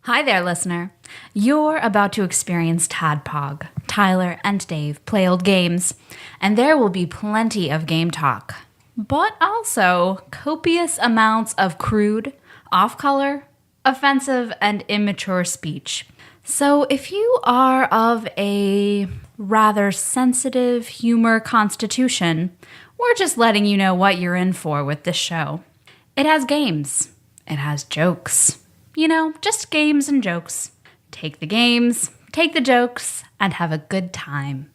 Hi there, listener. You're about to experience TADPOG. Tyler and Dave play old games, and there will be plenty of game talk, but also copious amounts of crude, off-color, offensive, and immature speech. So if you are of a rather sensitive humor constitution, we're just letting you know what you're in for with this show. It has games. It has jokes. You know, just games and jokes. Take the games, take the jokes, and have a good time.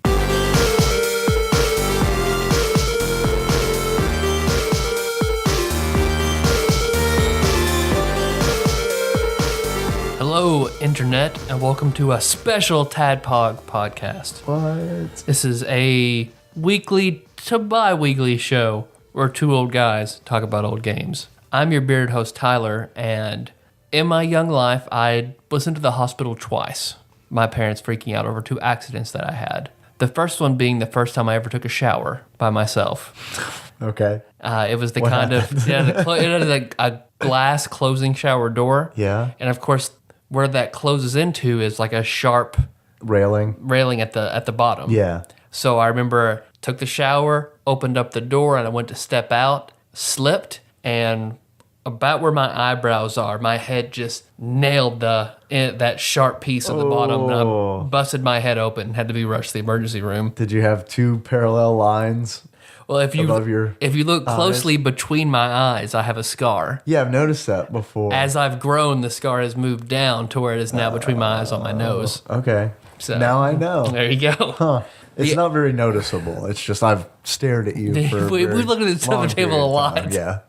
Hello, Internet, and welcome to a special TADPOG podcast. What? This is a weekly to bi-weekly show where two old guys talk about old games. I'm your bearded host, Tyler, and in my young life, I was into the hospital twice. My parents freaking out over two accidents that I had. The first one being the first time I ever took a shower by myself. Okay. It was the kind of, it had a glass closing shower door. Yeah. And of course, where that closes into is like a sharp railing at the bottom. Yeah. So I remember took the shower, opened up the door, and I went to step out, slipped, and about where my eyebrows are, my head just nailed that sharp piece of the bottom, and I busted my head open. Had to be rushed to the emergency room. Did you have two parallel lines? Well, if you look closely between my eyes, I have a scar. Yeah, I've noticed that before. As I've grown, the scar has moved down to where it is now between my eyes on my nose. Okay. So now I know. There you go. Huh. It's not very noticeable. It's just I've stared at you for We've looked at this on the table a lot. Yeah.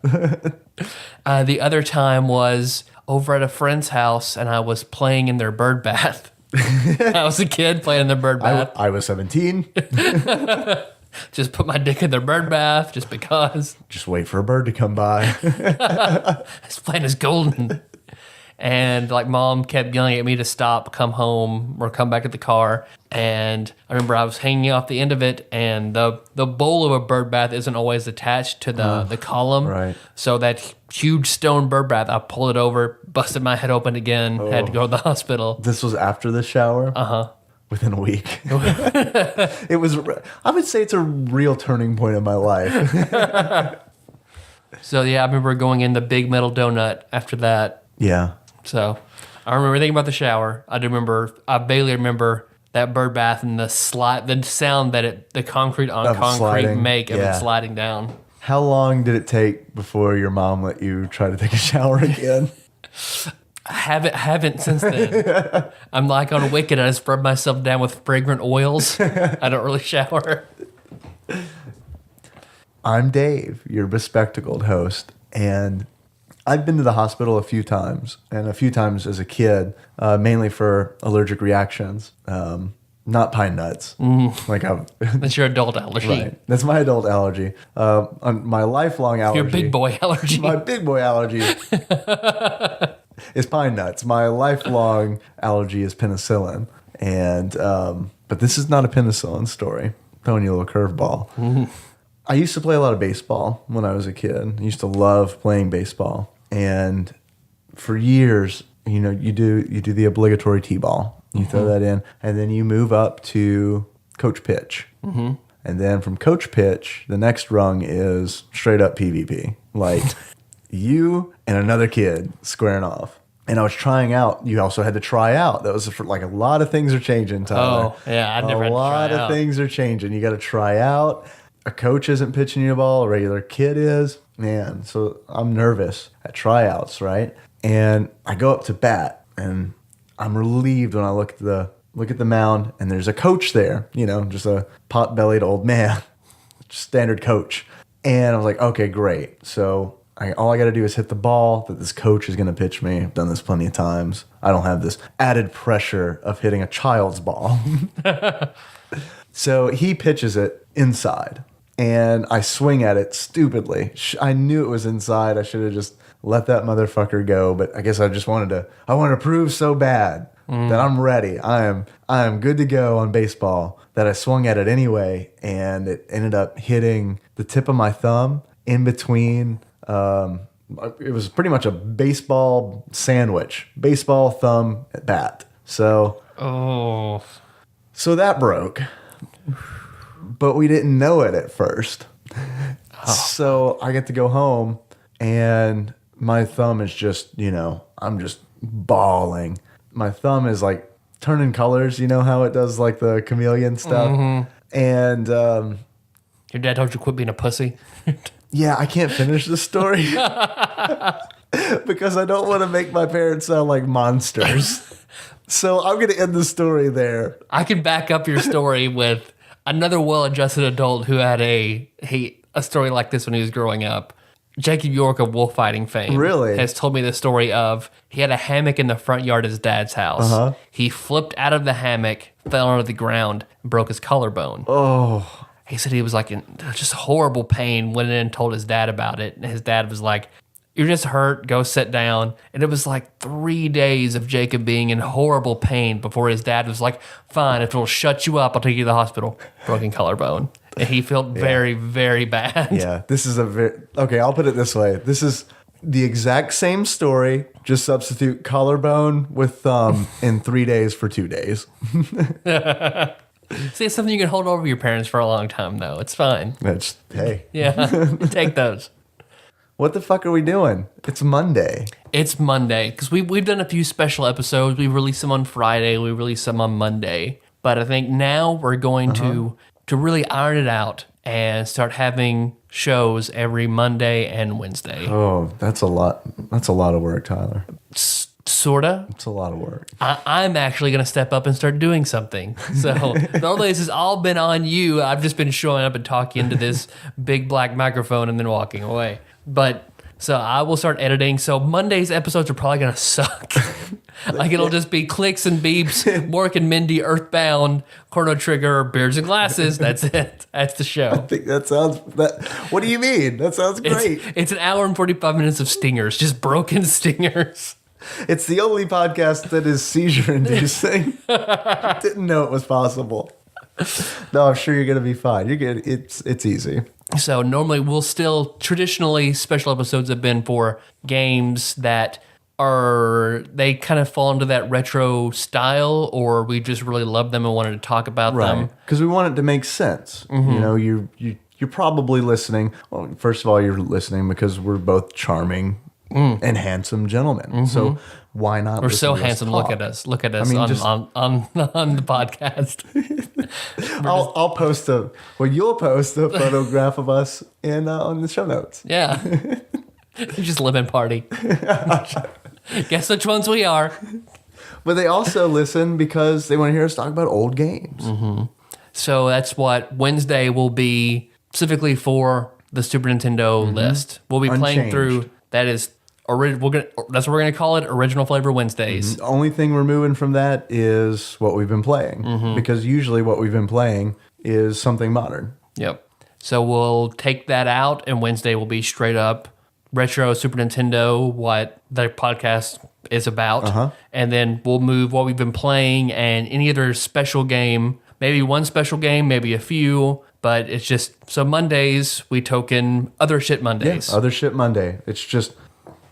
The other time was over at a friend's house, and I was playing in their bird bath. I was a kid playing in their bird bath. I was 17. Just put my dick in their bird bath just because. Just wait for a bird to come by. This plane is golden. And like mom kept yelling at me to stop, come home, or come back at the car. And I remember I was hanging off the end of it, and the bowl of a bird bath isn't always attached to the column. Right. So that huge stone bird bath, I pulled it over, busted my head open again, had to go to the hospital. This was after the shower? Uh-huh. Within a week. It was, I would say it's a real turning point in my life. So yeah, I remember going in the big metal donut after that. Yeah. So I remember everything about the shower. I barely remember that bird bath and the sound that the concrete on concrete sliding. make of it sliding down. How long did it take before your mom let you try to take a shower again? I haven't since then. I'm like on Wicked. I just rub myself down with fragrant oils. I don't really shower. I'm Dave, your bespectacled host, and I've been to the hospital a few times, and a few times as a kid, mainly for allergic reactions. Not pine nuts. That's your adult allergy. Right. That's my adult allergy. On my lifelong allergy. Your big boy allergy. My big boy allergy is pine nuts. My lifelong allergy is penicillin. And but this is not a penicillin story. Throwing you a little curveball. Mm-hmm. I used to play a lot of baseball when I was a kid. I used to love playing baseball. And for years, you do the obligatory T-ball. You throw that in, and then you move up to coach pitch. Mm-hmm. And then from coach pitch, the next rung is straight up PvP. Like you and another kid squaring off. And I was trying out. You also had to try out. That was for, like, a lot of things are changing, Tyler. Oh, yeah, I never had to try out. A lot of things are changing. You got to try out. A coach isn't pitching you a ball. A regular kid is. Man, so I'm nervous at tryouts, right? And I go up to bat, and I'm relieved when I look at the mound, and there's a coach there. Just a pot-bellied old man, standard coach. And I was like, okay, great. So all I got to do is hit the ball that this coach is going to pitch me. I've done this plenty of times. I don't have this added pressure of hitting a child's ball. So he pitches it inside, and I swing at it stupidly. I knew it was inside. I should have just let that motherfucker go, but I guess I wanted to prove so bad that I'm ready. I am good to go on baseball that I swung at it anyway, and it ended up hitting the tip of my thumb in between it was pretty much a baseball sandwich, baseball thumb bat. So that broke, but we didn't know it at first. So I get to go home and my thumb is just, I'm just bawling. My thumb is like turning colors. You know how it does like the chameleon stuff? And your dad told you quit being a pussy? yeah, I can't finish the story because I don't want to make my parents sound like monsters. So I'm going to end the story there. I can back up your story with another well-adjusted adult who had a story like this when he was growing up. Jacob York of wolf fighting fame has told me the story of he had a hammock in the front yard of his dad's house. He flipped out of the hammock, fell onto the ground, and broke his collarbone. Oh. He said he was like in just horrible pain, went in and told his dad about it. And his dad was like, "You're just hurt, go sit down." And it was like 3 days of Jacob being in horrible pain before his dad was like, "Fine, if it'll shut you up, I'll take you to the hospital." Broken collarbone. And he felt very, very bad. Yeah, this is okay, I'll put it this way. This is the exact same story, just substitute collarbone with thumb in 3 days for 2 days. See, it's something you can hold over your parents for a long time, though. It's fine. Hey. Yeah, take those. What the fuck are we doing? It's Monday. It's Monday, because we've done a few special episodes. We released them on Friday. We released them on Monday. But I think now we're going to really iron it out and start having shows every Monday and Wednesday. Oh, that's a lot. That's a lot of work, Tyler. Sorta. It's a lot of work. I'm actually going to step up and start doing something. So normally this has all been on you. I've just been showing up and talking into this big black microphone and then walking away. But so I will start editing. So Monday's episodes are probably going to suck. Like it'll just be clicks and beeps, Mork and Mindy, Earthbound, Chrono Trigger, Beards and Glasses. That's it. That's the show. I think that sounds. What do you mean? That sounds great. It's an hour and 45 minutes of stingers, just broken stingers. It's the only podcast that is seizure-inducing. Didn't know it was possible. No, I'm sure you're going to be fine. You're good. It's easy. So normally traditionally special episodes have been for games that they kind of fall into that retro style, or we just really love them and wanted to talk about them. Because we want it to make sense. You're probably listening. Well, first of all, you're listening because we're both charming and handsome gentlemen. So why not? We're so handsome. Talk? Look at us. Look at us on the podcast. I'll post you'll post a photograph of us on the show notes. Yeah. Just living party. Guess which ones we are. But they also listen because they want to hear us talk about old games. So that's what Wednesday will be specifically for the Super Nintendo list. We'll be playing through. That is that's what we're gonna call it. Original Flavor Wednesdays. The only thing we're moving from that is what we've been playing, because usually what we've been playing is something modern. Yep. So we'll take that out, and Wednesday will be straight up retro Super Nintendo, what the podcast is about, and then we'll move what we've been playing and any other special game. Maybe one special game, maybe a few. But it's just, so Mondays, we token Other Shit Mondays. Yeah, Other Shit Monday. It's just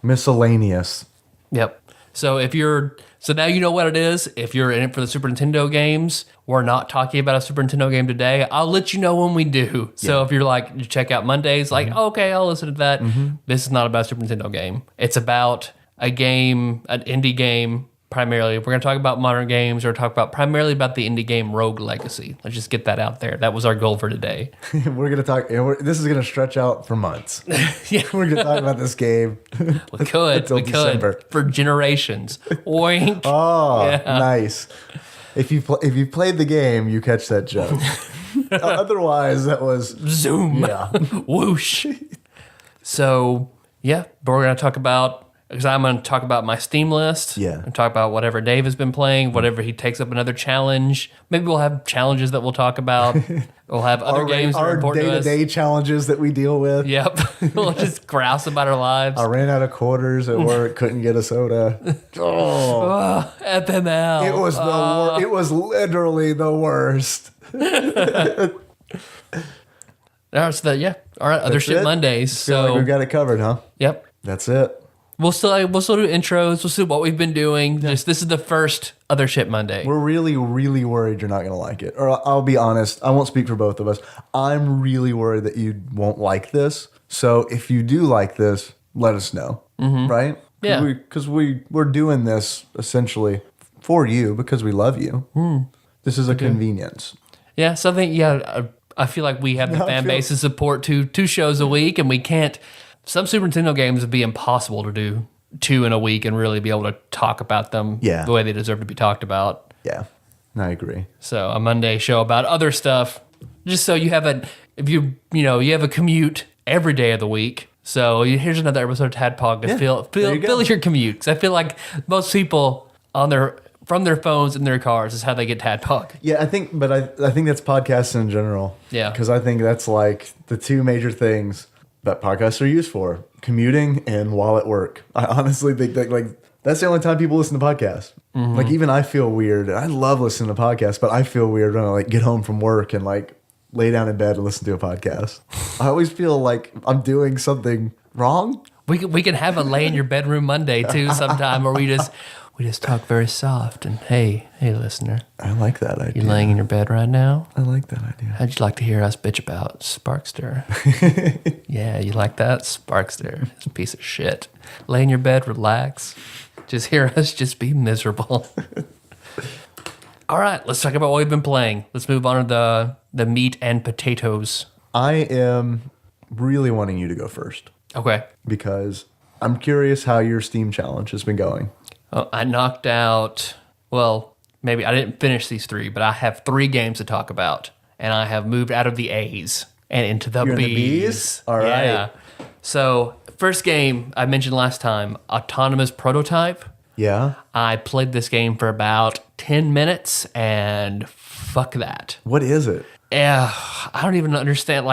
miscellaneous. Yep. So so now you know what it is. If you're in it for the Super Nintendo games, we're not talking about a Super Nintendo game today. I'll let you know when we do. So if you're like, you check out Mondays, like, okay, I'll listen to that. This is not about a Super Nintendo game. It's about a game, an indie game. Primarily, if we're going to talk about modern games, or talk about primarily about the indie game Rogue Legacy. Let's just get that out there. That was our goal for today. We're going to talk. This is going to stretch out for months. Yeah, we're going to talk about this game. We could December. For generations. Oink. Oh, yeah. Nice. If you played the game, you catch that joke. Otherwise, that was zoom. Yeah, whoosh. So yeah, but we're going to talk about. Because I'm going to talk about my Steam list. Yeah. And talk about whatever Dave has been playing, whatever he takes up another challenge. Maybe we'll have challenges that we'll talk about. We'll have other games that are important to us. Our day-to-day challenges that we deal with. Yep. We'll just grouse about our lives. I ran out of quarters at work, couldn't get a soda. Oh. FML. It was it was literally the worst. All right, Other Shit Mondays. Feel like we've got it covered, huh? Yep. That's it. We'll still do intros. We'll see what we've been doing. This is the first Other Shit Monday. We're really, really worried you're not going to like it. Or I'll be honest, I won't speak for both of us. I'm really worried that you won't like this. So if you do like this, let us know. Right? Yeah. Because we're doing this essentially for you because we love you. This is a convenience. Yeah, so I think, I feel like we have the fan base to support two shows a week, and we can't. Some Super Nintendo games would be impossible to do 2 in a week and really be able to talk about them the way they deserve to be talked about. Yeah, I agree. So a Monday show about other stuff, just so you have you have a commute every day of the week. So here's another episode of TADPOG to fill your commute. Because I feel like most people from their phones in their cars is how they get TADPOG. Yeah, I think that's podcasting in general. Yeah, because I think that's like the 2 major things that podcasts are used for: commuting and while at work. I honestly think that that's the only time people listen to podcasts. Like even I feel weird. I love listening to podcasts, but I feel weird when I get home from work and lay down in bed and listen to a podcast. I always feel like I'm doing something wrong. We can have a lay in your bedroom Monday too sometime, where we just talk very soft and hey listener. I like that idea. You laying in your bed right now? I like that idea. How'd you like to hear us bitch about Sparkster? Yeah, you like that? Sparkster. It's a piece of shit. Lay in your bed, relax. Just hear us just be miserable. All right, let's talk about what we've been playing. Let's move on to the meat and potatoes. I am really wanting you to go first. Okay. Because I'm curious how your Steam challenge has been going. I knocked out, maybe I didn't finish these 3, but I have 3 games to talk about. And I have moved out of the A's and into the B's. In the B's? All right. Yeah. So, first game I mentioned last time, Autonomous Prototype. Yeah. I played this game for about 10 minutes and fuck that. What is it? Yeah, I don't even understand.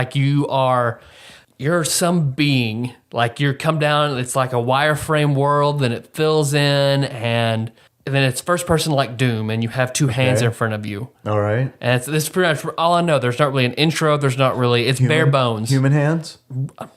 You're some being, you come down, it's like a wireframe world, then it fills in, and then it's first person like Doom, and you have 2 hands in front of you. All right. And it's pretty much all I know. There's not really an intro, it's bare bones. Human hands?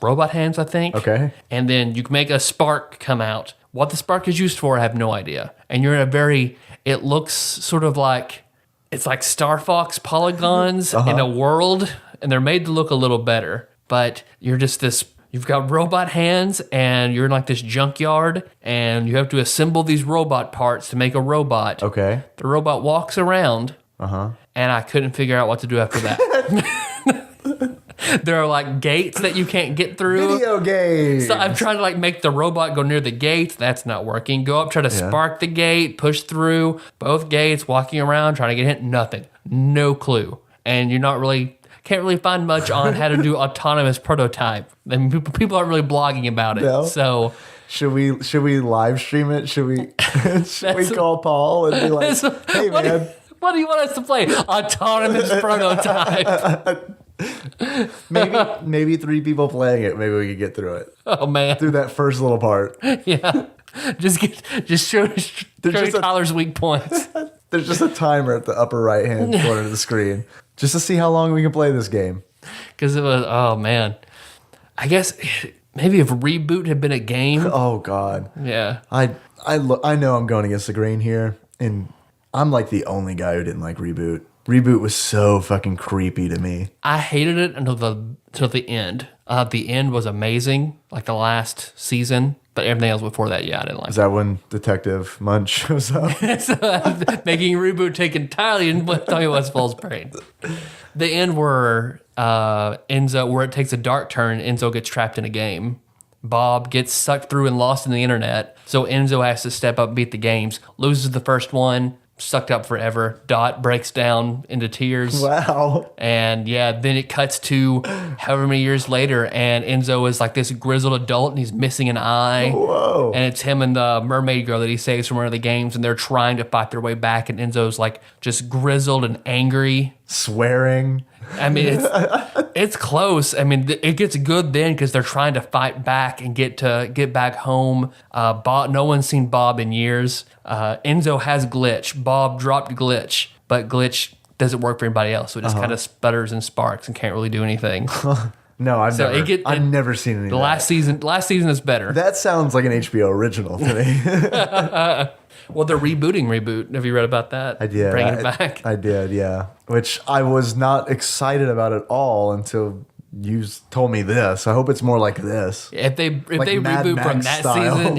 Robot hands, I think. Okay. And then you can make a spark come out. What the spark is used for, I have no idea. And you're in it looks sort of like, it's like Star Fox polygons in a world, and they're made to look a little better. But you're just you've got robot hands, and you're in this junkyard, and you have to assemble these robot parts to make a robot. Okay. The robot walks around, and I couldn't figure out what to do after that. There are gates that you can't get through. Video games. So I'm trying to make the robot go near the gates. That's not working. Go up, try to spark the gate, push through both gates, walking around, trying to get hit. Nothing. No clue. And can't really find much on how to do Autonomous Prototype. I mean, people aren't really blogging about it. No. So should we live stream it? Should we call Paul and be like, hey man, what do you want us to play? Autonomous Prototype. maybe 3 people playing it. Maybe we could get through it. Oh man, through that first little part. Yeah, just show Tyler's weak points. There's just a timer at the upper right hand corner of the screen, just to see how long we can play this game. Because it was, oh man, I guess maybe if Reboot had been a game. Oh god, yeah. I know I'm going against the grain here, and I'm the only guy who didn't like Reboot. Reboot was so fucking creepy to me. I hated it until the end. The end was amazing, the last season, but everything else before that, I didn't like. Is that when Detective Munch shows up? Making Reboot take entirely in Tommy Westfall's brain. The end where Enzo, where it takes a dark turn, Enzo gets trapped in a game. Bob gets sucked through and lost in the internet, so Enzo has to step up and beat the games. Loses the first one. Sucked up forever. Dot breaks down into tears. Wow. And then it cuts to however many years later, and Enzo is this grizzled adult, and he's missing an eye. Whoa. And it's him and the mermaid girl that he saves from one of the games, and they're trying to fight their way back, and Enzo's just grizzled and angry. Swearing. I mean, it's close. I mean, it gets good then because they're trying to fight back and get back home. No one's seen Bob in years. Enzo has glitch. Bob dropped glitch, but glitch doesn't work for anybody else. So it just kind of sputters and sparks and can't really do anything. No, I've never seen any. The last season is better. That sounds like an HBO original to me. Well, they're reboot. Have you read about that? I did. Bringing it back. I did, yeah. Which I was not excited about at all until you told me this. I hope it's more like this. If they Mad reboot Max from that style. season,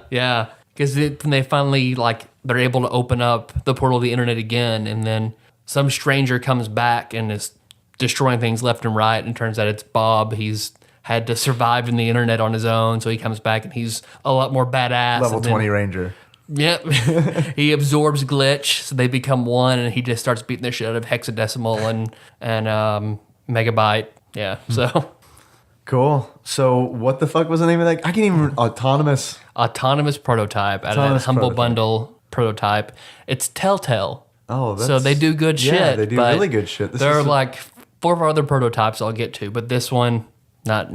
yeah. Because when they finally they're able to open up the portal of the internet again, and then some stranger comes back and is destroying things left and right, and turns out it's Bob. He's had to survive in the internet on his own, so he comes back and he's a lot more badass. Level 20 Ranger. Yep. He absorbs glitch, so they become one, and he just starts beating the shit out of hexadecimal and megabyte. Yeah, so. Cool. So what the fuck was the name of that? I can't even... Autonomous Prototype out of that Humble Bundle prototype. It's Telltale. Oh, that's... So they do good shit. Yeah, they do really good shit. There are like 4 or 5 other prototypes I'll get to, but this one, not...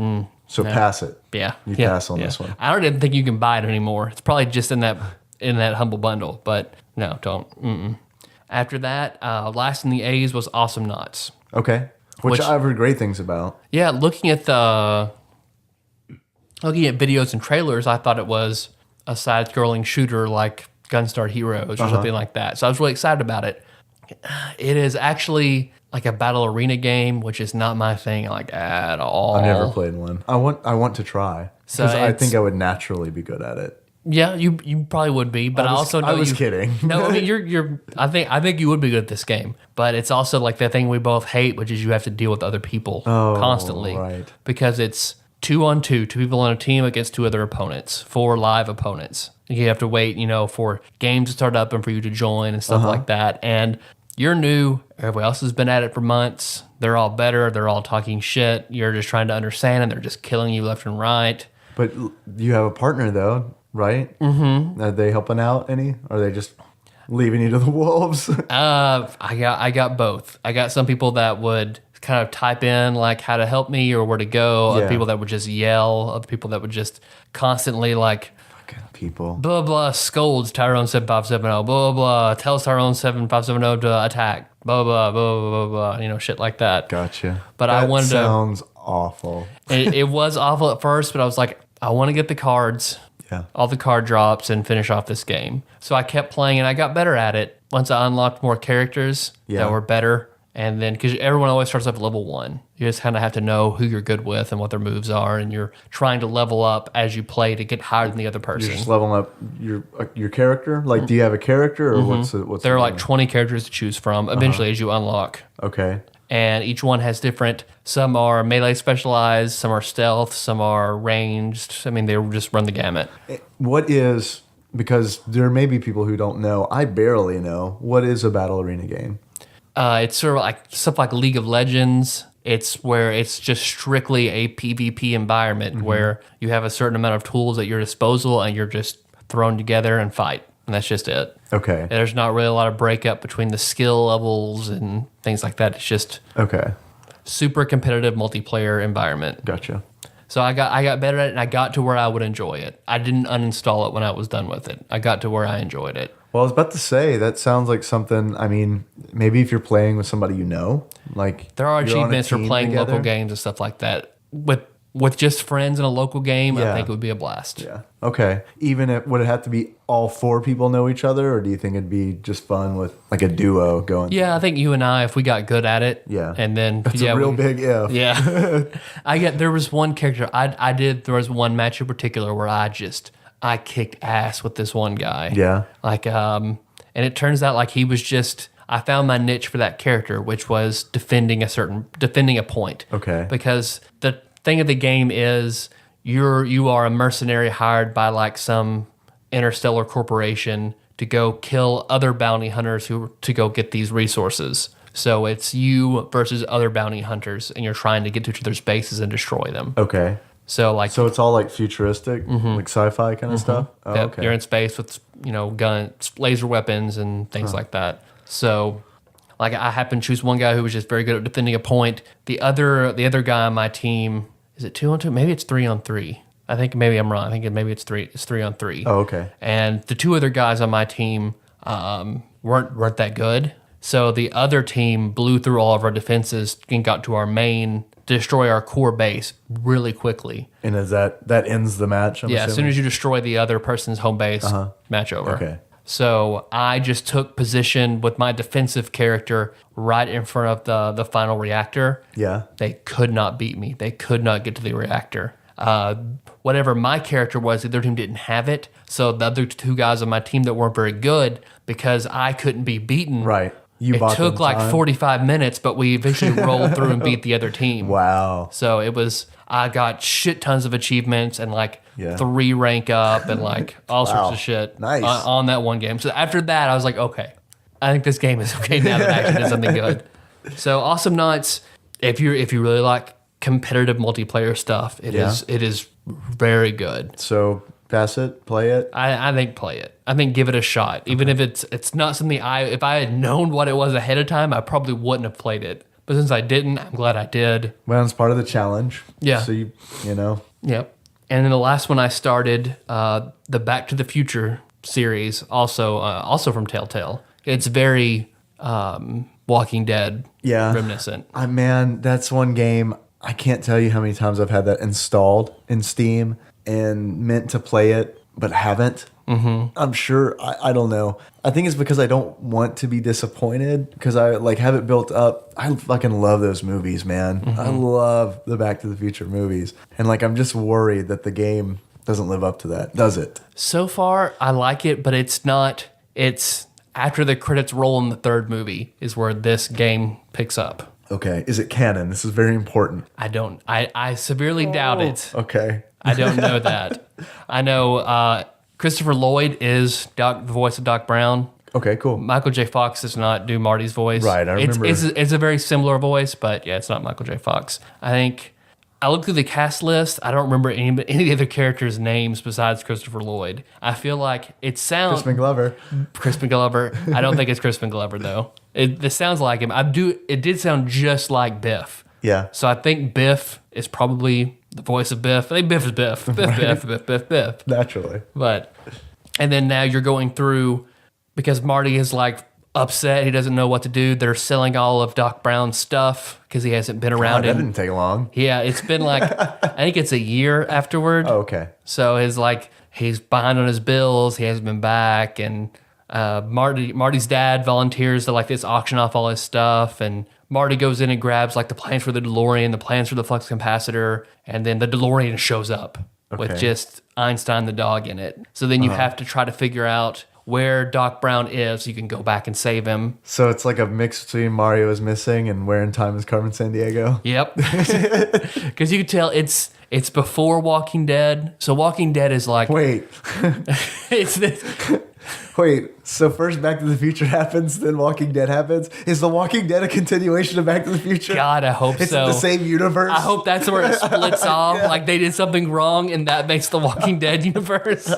So pass it. Yeah. You pass on this one. I don't even think you can buy it anymore. It's probably just in that Humble Bundle, but no, don't. Mm-mm. After that, last in the A's was Awesome Knots. Okay. Which I've heard great things about. Yeah, looking at videos and trailers, I thought it was a side-scrolling shooter like Gunstar Heroes or something like that. So I was really excited about it. It is actually like a battle arena game, which is not my thing at all. I've never played one. I want to try because I think I would naturally be good at it. Yeah, you probably would be, but I was kidding. No, I mean you're. I think you would be good at this game, but it's also like the thing we both hate, which is you have to deal with other people constantly, right? Because it's 2-on-2, 2 people on a team against 2 other opponents, 4 live opponents. You have to wait, for games to start up and for you to join and stuff like that. And you're new. Everybody else has been at it for months. They're all better. They're all talking shit. You're just trying to understand, and they're just killing you left and right. But you have a partner though. Right? Mm-hmm. Are they helping out any? Or are they just leaving you to the wolves? I got both. I got some people that would kind of type in like how to help me or where to go. Other people that would just yell. Other people that would just constantly like fucking people. Blah blah scolds Tyrone 7570. Blah blah tells Tyrone 7570 to attack. Blah blah blah blah blah. Shit like that. Gotcha. But that I wanted to. Sounds awful. It was awful at first, but I was like, I want to get the cards. Yeah. All the card drops and finish off this game. So I kept playing and I got better at it once I unlocked more characters that were better. And then, because everyone always starts off at level 1, you just kind of have to know who you're good with and what their moves are, and you're trying to level up as you play to get higher than the other person. You're just leveling up your character? Like, do you have a character, or what's there are like 20 characters to choose from eventually as you unlock. Okay. And each one has different, some are melee specialized, some are stealth, some are ranged. I mean, they just run the gamut. Because there may be people who don't know, I barely know, what is a battle arena game? It's sort of like stuff like League of Legends. It's where it's just strictly a PvP environment where you have a certain amount of tools at your disposal and you're just thrown together and fight. And that's just it. Okay. And there's not really a lot of breakup between the skill levels and things like that. It's just super competitive multiplayer environment. Gotcha. So I got better at it, and I got to where I would enjoy it. I didn't uninstall it when I was done with it. I got to where I enjoyed it. Well, I was about to say, that sounds like something, maybe if you're playing with somebody like... There are achievements for playing local games and stuff like that. With just friends in a local game, I think it would be a blast. Yeah. Okay. Would it have to be all 4 people know each other, or do you think it'd be just fun with like a duo going? Yeah, I think you and I, if we got good at it. Yeah. And then that's a real big if. Yeah. There was one character there was one match in particular where I kicked ass with this one guy. Yeah. And it turns out like he was just, I found my niche for that character, which was defending a point. Okay. Because the thing of the game is you are a mercenary hired by like some interstellar corporation to go kill other bounty hunters to go get these resources. So it's you versus other bounty hunters, and you're trying to get to each other's bases and destroy them. Okay. So it's all like futuristic, like sci-fi kind of stuff. Oh, yep. Okay. You're in space with guns, laser weapons, and things like that. So, like I happened to choose one guy who was just very good at defending a point. The other guy on my team, is it 2-on-2? Maybe it's 3-on-3. I think maybe I'm wrong. I think maybe it's 3-on-3. Oh, okay. And the 2 other guys on my team weren't that good. So the other team blew through all of our defenses and got to our main destroy our core base really quickly. And is that ends the match? I'm As soon assuming? as you destroy the other person's home base, match over. Okay. So I just took position with my defensive character right in front of the final reactor. Yeah. They could not beat me. They could not get to the reactor. Whatever my character was, the other team didn't have it. So the other two guys on my team that weren't very good, because I couldn't be beaten. Right. You It bought took them like time. 45 minutes, but we eventually rolled through and beat the other team. Wow. So I got shit tons of achievements and like Yeah. 3 rank up and like all sorts of shit Nice. on that one game. So after that, I was like, okay, I think this game is okay now that I actually did something good. So Awesome Nuts, if you really like competitive multiplayer stuff, it is very good. So pass it, play it. I think play it. I think give it a shot. Even if it's not something if I had known what it was ahead of time, I probably wouldn't have played it. But since I didn't, I'm glad I did. Well, it's part of the challenge. Yeah. So you know. Yep. And then the last one I started, the Back to the Future series, also from Telltale. It's very Walking Dead reminiscent. Man, that's one game. I can't tell you how many times I've had that installed in Steam and meant to play it, but haven't. Mm-hmm. I'm sure. I don't know. I think it's because I don't want to be disappointed because I like have it built up. I fucking love those movies, man. Mm-hmm. I love the Back to the Future movies. And like, I'm just worried that the game doesn't live up to that. Does it? So far, I like it, but it's not. It's after the credits roll in the third movie is where this game picks up. Okay. Is it canon? This is very important. I severely doubt it. Okay. I don't know that. I know Christopher Lloyd is the voice of Doc Brown. Okay, cool. Michael J. Fox does not do Marty's voice. Right, I remember. It's a very similar voice, but yeah, it's not Michael J. Fox. I think I looked through the cast list. I don't remember any of the other characters' names besides Christopher Lloyd. I feel like it sounds Crispin Glover. Crispin Glover. I don't think it's Crispin Glover though. This sounds like him. It did sound just like Biff. Yeah. So I think Biff is probably the voice of Biff. I think Biff is Biff. Biff. Naturally. And then now you're going through, because Marty is like upset. He doesn't know what to do. They're selling all of Doc Brown's stuff because he hasn't been around That him. didn't take long. Yeah, it's been like, I think it's a year afterward. Oh, okay. So he's behind on his bills. He hasn't been back. And Marty's dad volunteers to like this auction off all his stuff. And Marty goes in and grabs like the plans for the DeLorean, the plans for the flux capacitor. And then the DeLorean shows up with Okay. just Einstein the dog in it. So then you have to try to figure out where Doc Brown is so you can go back and save him. So it's like a mix between Mario is Missing and Where in Time is Carmen Sandiego. Yep. Because you can tell it's before Walking Dead. So Walking Dead is like... Wait. it's this... Wait, so first Back to the Future happens, then Walking Dead happens? Is The Walking Dead a continuation of Back to the Future? God, I hope It's so. the same universe? I hope that's where it splits off. Like they did something wrong and that makes the Walking Dead universe.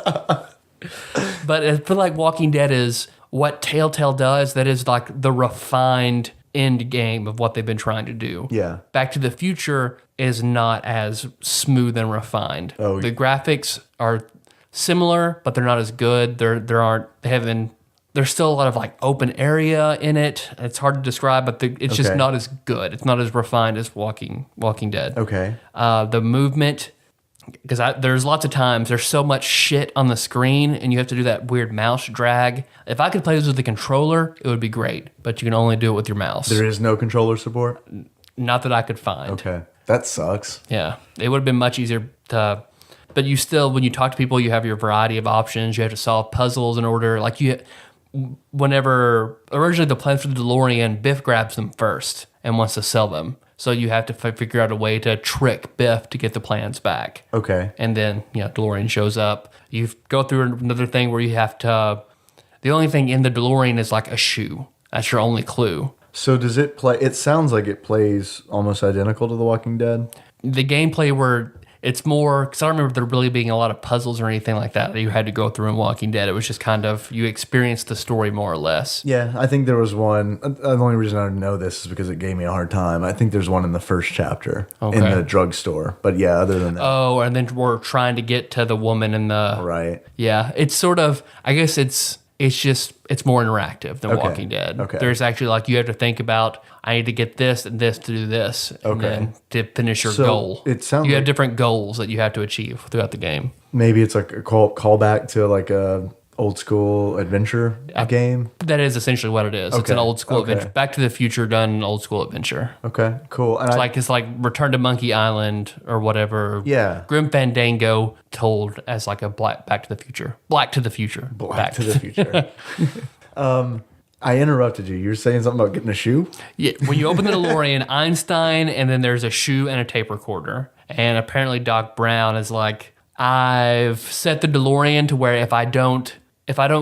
But I feel like Walking Dead is what Telltale does. That is like the refined end game of what they've been trying to do. Yeah. Back to the Future is not as smooth and refined. Oh, The graphics are similar, but they're not as good. There's still a lot of like open area in it. It's hard to describe, but it's just Okay. not as good. It's not as refined as Walking Dead. Okay. The movement, because there's lots of times there's so much shit on the screen and you have to do that weird mouse drag. If I could play this with the controller, it would be great, but you can only do it with your mouse. There is no controller support? Not that I could find. Okay. That sucks. Yeah, it would have been much easier to, but you still, when you talk to people, you have your variety of options. You have to solve puzzles in order, whenever, originally the plans for the DeLorean, Biff grabs them first and wants to sell them. So you have to figure out a way to trick Biff to get the plans back. Okay. And then, DeLorean shows up. You go through another thing where you have to, the only thing in the DeLorean is like a shoe. That's your only clue. So does it play? It sounds like it plays almost identical to The Walking Dead. The gameplay where it's more, because I don't remember there really being a lot of puzzles or anything like that you had to go through in Walking Dead. It was just kind of, you experienced the story more or less. Yeah, I think there was one. The only reason I know this is because it gave me a hard time. I think there's one in the first chapter in the drugstore. But yeah, other than that. Oh, and then we're trying to get to the woman in the... Right. Yeah, it's sort of, I guess it's it's more interactive than Okay. Walking Dead. Okay. There's actually like you have to think about I need to get this and this to do this, and Okay. then to finish your So, goal. it sounds you have like- different goals that you have to achieve throughout the game. Maybe it's like a callback to like a old school adventure game. That is essentially what it is. It's Okay. an old school Okay. adventure. Back to the Future done an old school adventure. Okay, cool. And It's like Return to Monkey Island or whatever. Yeah. Grim Fandango told as like a Back to the Future. Black to the Future. Back to the Future. I interrupted you. You were saying something about getting a shoe? Yeah, when you open the DeLorean, Einstein, and then there's a shoe and a tape recorder. And apparently Doc Brown is like, I've set the DeLorean to where if I don't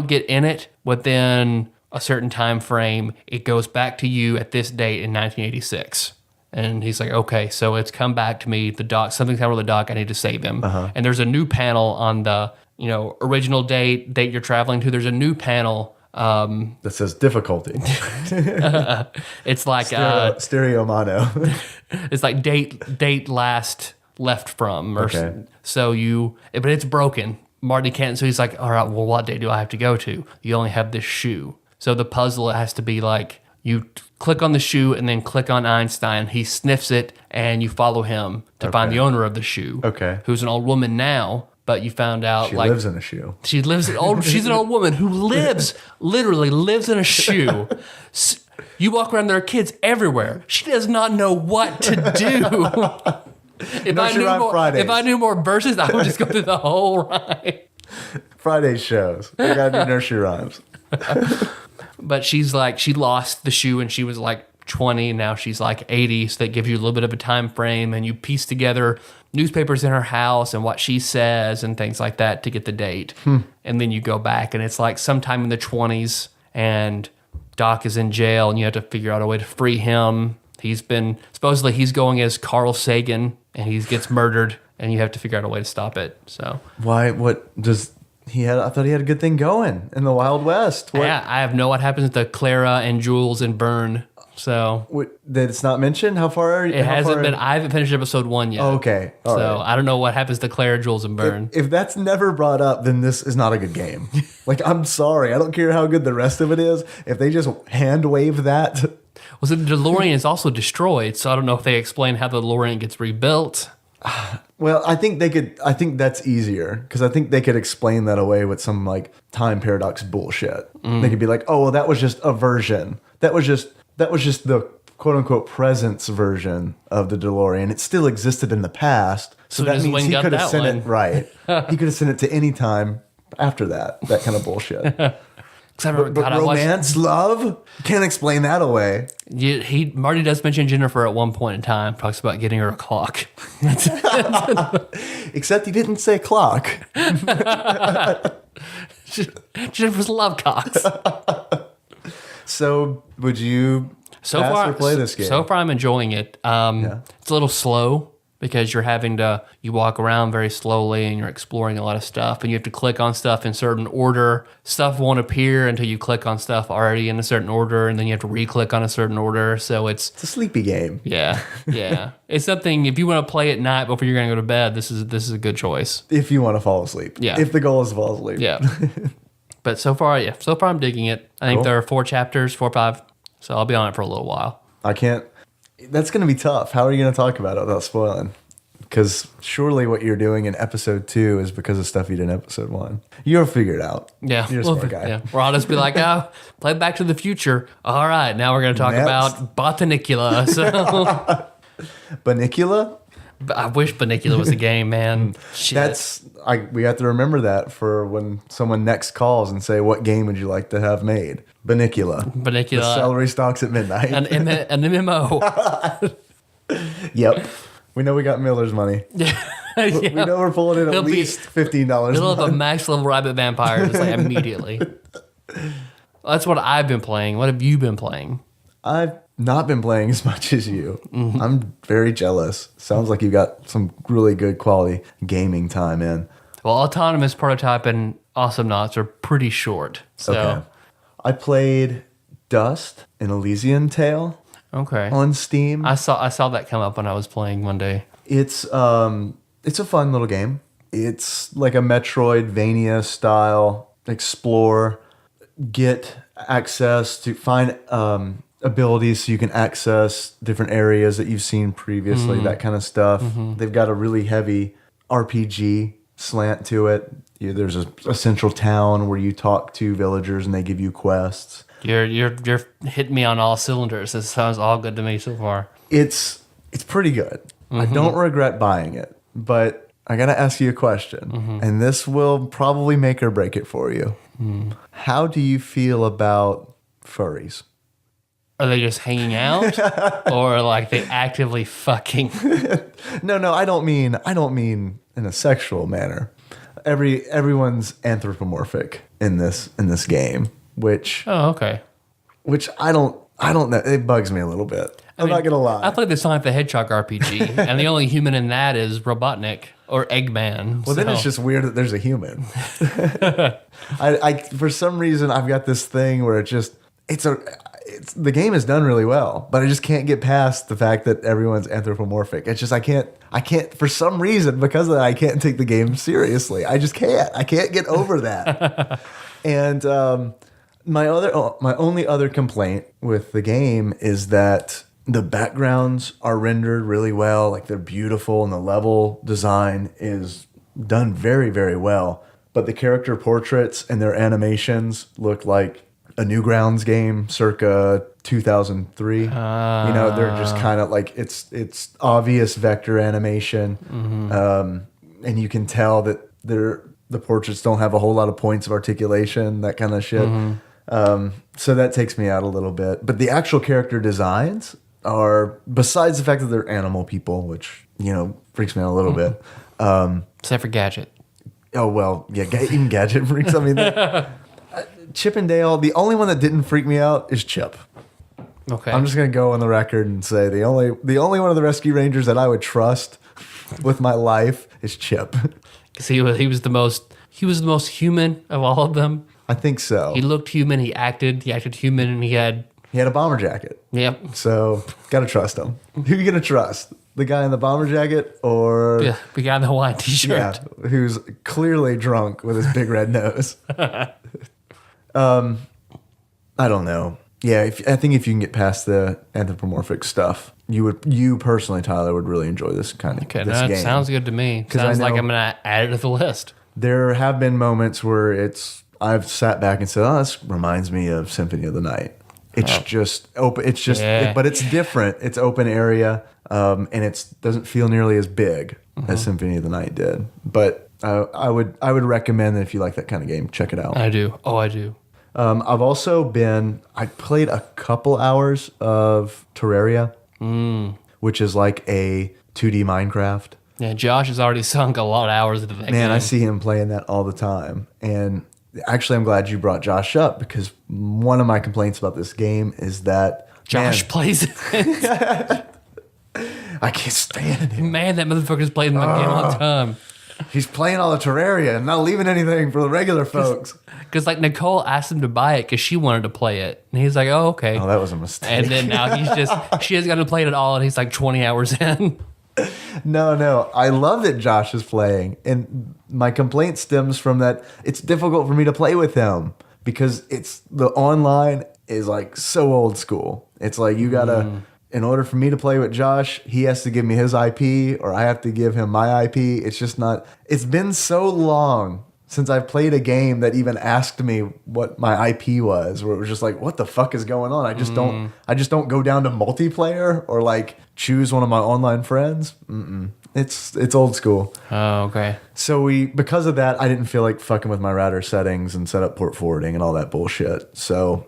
get in it within a certain time frame, it goes back to you at this date in 1986. And he's like, okay, so it's come back to me. The doc, something's happened with the doc. I need to save him. And there's a new panel on the original date you're traveling to. There's a new panel. That says difficulty. It's like Stereo mono. it's like date last left from, or Okay. but it's broken. Marty can't. So he's like, all right, well, what day do I have to go to? You only have this shoe. So the puzzle has to be like you click on the shoe and then click on Einstein. He sniffs it and you follow him to find the owner of the shoe. Okay. Who's an old woman now, but you found out She like lives in a shoe. she's an old woman who literally lives in a shoe. You walk around, there are kids everywhere. She does not know what to do. If I knew more verses, I would just go through the whole ride. Friday shows. We gotta do nursery rhymes. But she's like, she lost the shoe and she was like 20, and now she's like 80. So that gives you a little bit of a time frame, and you piece together newspapers in her house and what she says and things like that to get the date. And then you go back, and it's like sometime in the 20s, and Doc is in jail, and you have to figure out a way to free him. Supposedly he's going as Carl Sagan, and he gets murdered, and you have to figure out a way to stop it. So Why? What does he had? I thought he had a good thing going in the Wild West. What? yeah, I have no what happens to Clara and Jules and Byrne. So That it's not mentioned. How far are you? it hasn't been. I haven't finished episode 1 yet. Oh, okay. All so right. I don't know what happens to Clara, Jules, and Byrne. If that's never brought up, then this is not a good game. Like, I'm sorry. I don't care how good the rest of it is. If they just hand wave that. Well, so the DeLorean is also destroyed, so I don't know if they explain how the DeLorean gets rebuilt. Well, I think they could. I think that's easier because I think they could explain that away with some like time paradox bullshit. They could be like, "Oh, well, that was just a version. That was just the quote unquote presence version of the DeLorean. It still existed in the past, so that just means went and he got could have that sent one." it right. He could have sent it to any time after that. That kind of bullshit. 'Cause I remember, But God, I watched- romance, love, can't explain that away. Marty does mention Jennifer at one point in time. Talks about getting her a clock. Except he didn't say clock. Jennifer's love cocks. So, would you pass or play this game? So far, I'm enjoying it. It's a little slow because you walk around very slowly and you're exploring a lot of stuff, and you have to click on stuff in certain order. Stuff won't appear until you click on stuff already in a certain order, and then you have to re-click on a certain order. So It's a sleepy game. yeah. It's something, if you want to play at night before you're going to go to bed, this is a good choice. If you want to fall asleep. Yeah. If the goal is to fall asleep. Yeah. But so far I'm digging it. I think Cool. there are 4 chapters, 4 or 5. So I'll be on it for a little while. I can't. That's going to be tough. How are you going to talk about it without spoiling? Because surely what you're doing in episode 2 is because of stuff you did in episode 1. You'll figure it out. Yeah. You're a smart guy. Yeah. Or I'll just be like, play Back to the Future. All right, now we're going to talk Next. about Botanicula. So Banicula? I wish Banicula was a game, man. Shit. We have to remember that for when someone next calls and say, what game would you like to have made? Banicula. Banicula. The celery stalks at midnight. An MMO. Yep. We know we got Miller's money. We know we're pulling in at It'll be- least $15 Middle a of a month. max level rabbit vampire just like immediately. That's what I've been playing. What have you been playing? I've not been playing as much as you. I'm very jealous. Sounds like you got some really good quality gaming time in. Well, Autonomous, Prototype, and Awesome Knots are pretty short. So, Okay. I played Dust and Elysian Tale okay. on Steam. I saw that come up when I was playing one day. It's a fun little game. It's like a Metroidvania style explore. get access to find abilities so you can access different areas that you've seen previously, that kind of stuff. They've got a really heavy RPG slant to it. There's a central town where you talk to villagers and they give you quests. You're hitting me on all cylinders. This sounds all good to me so far. It's pretty good. I don't regret buying it, but I gotta ask you a question, and this will probably make or break it for you. How do you feel about furries? Are they just hanging out, or like they actively fucking? No, I don't mean in a sexual manner. Everyone's anthropomorphic in this game, which okay. Which I don't know. It bugs me a little bit. I'm not gonna lie. I played the Sonic the Hedgehog RPG, and the only human in that is Robotnik or Eggman. Well, then it's just weird that there's a human. I for some reason I've got this thing where the game is done really well, but I just can't get past the fact that everyone's anthropomorphic. It's just I can't for some reason, because of that, I can't take the game seriously. I just can't. I can't get over that. And my only other complaint with the game is that the backgrounds are rendered really well, like they're beautiful, and the level design is done very, very well. But the character portraits and their animations look like a Newgrounds game circa 2003. They're just kind of like it's obvious vector animation, and you can tell that the portraits don't have a whole lot of points of articulation, that kind of shit. So that takes me out a little bit. But the actual character designs are, besides the fact that they're animal people, which freaks me out a little bit. Except for Gadget. Oh well, yeah, even Gadget freaks. I mean. Chip and Dale, the only one that didn't freak me out is Chip. Okay. I'm just gonna go on the record and say the only one of the Rescue Rangers that I would trust with my life is Chip. Because he was the most human of all of them. I think so. He looked human. He acted human, and he had a bomber jacket. Yep. So gotta trust him. Who are you gonna trust? The guy in the bomber jacket, or the guy in the Hawaiian t-shirt? Yeah, who's clearly drunk with his big red nose. I don't know. Yeah, I think if you can get past the anthropomorphic stuff, you personally, Tyler, would really enjoy this kind of this game. Sounds good to me. Sounds like I'm gonna add it to the list. There have been moments where I've sat back and said, "Oh, this reminds me of Symphony of the Night." It's just open. It's just, but it's different. It's open area, and it doesn't feel nearly as big as Symphony of the Night did. But I would recommend that if you like that kind of game, check it out. I do. Oh, I do. I've also I played a couple hours of Terraria, which is like a 2D Minecraft. Yeah, Josh has already sunk a lot of hours into that game. Man, I see him playing that all the time. And actually, I'm glad you brought Josh up, because one of my complaints about this game is that Josh plays it. I can't stand him. Man, that motherfucker's played my game all the time. He's playing all the Terraria and not leaving anything for the regular folks. Because like Nicole asked him to buy it because she wanted to play it, and he's like, "Oh, okay." Oh, that was a mistake. And then now she has got to play it all, and he's like 20 hours in. No, I love that Josh is playing, and my complaint stems from that. It's difficult for me to play with him because the online is like so old school. It's like you gotta. In order for me to play with Josh, he has to give me his IP, or I have to give him my IP. It's just not. It's been so long since I've played a game that even asked me what my IP was, where it was just like, what the fuck is going on? I just don't go down to multiplayer or like choose one of my online friends. It's old school. Oh, okay. So because of that, I didn't feel like fucking with my router settings and set up port forwarding and all that bullshit. So,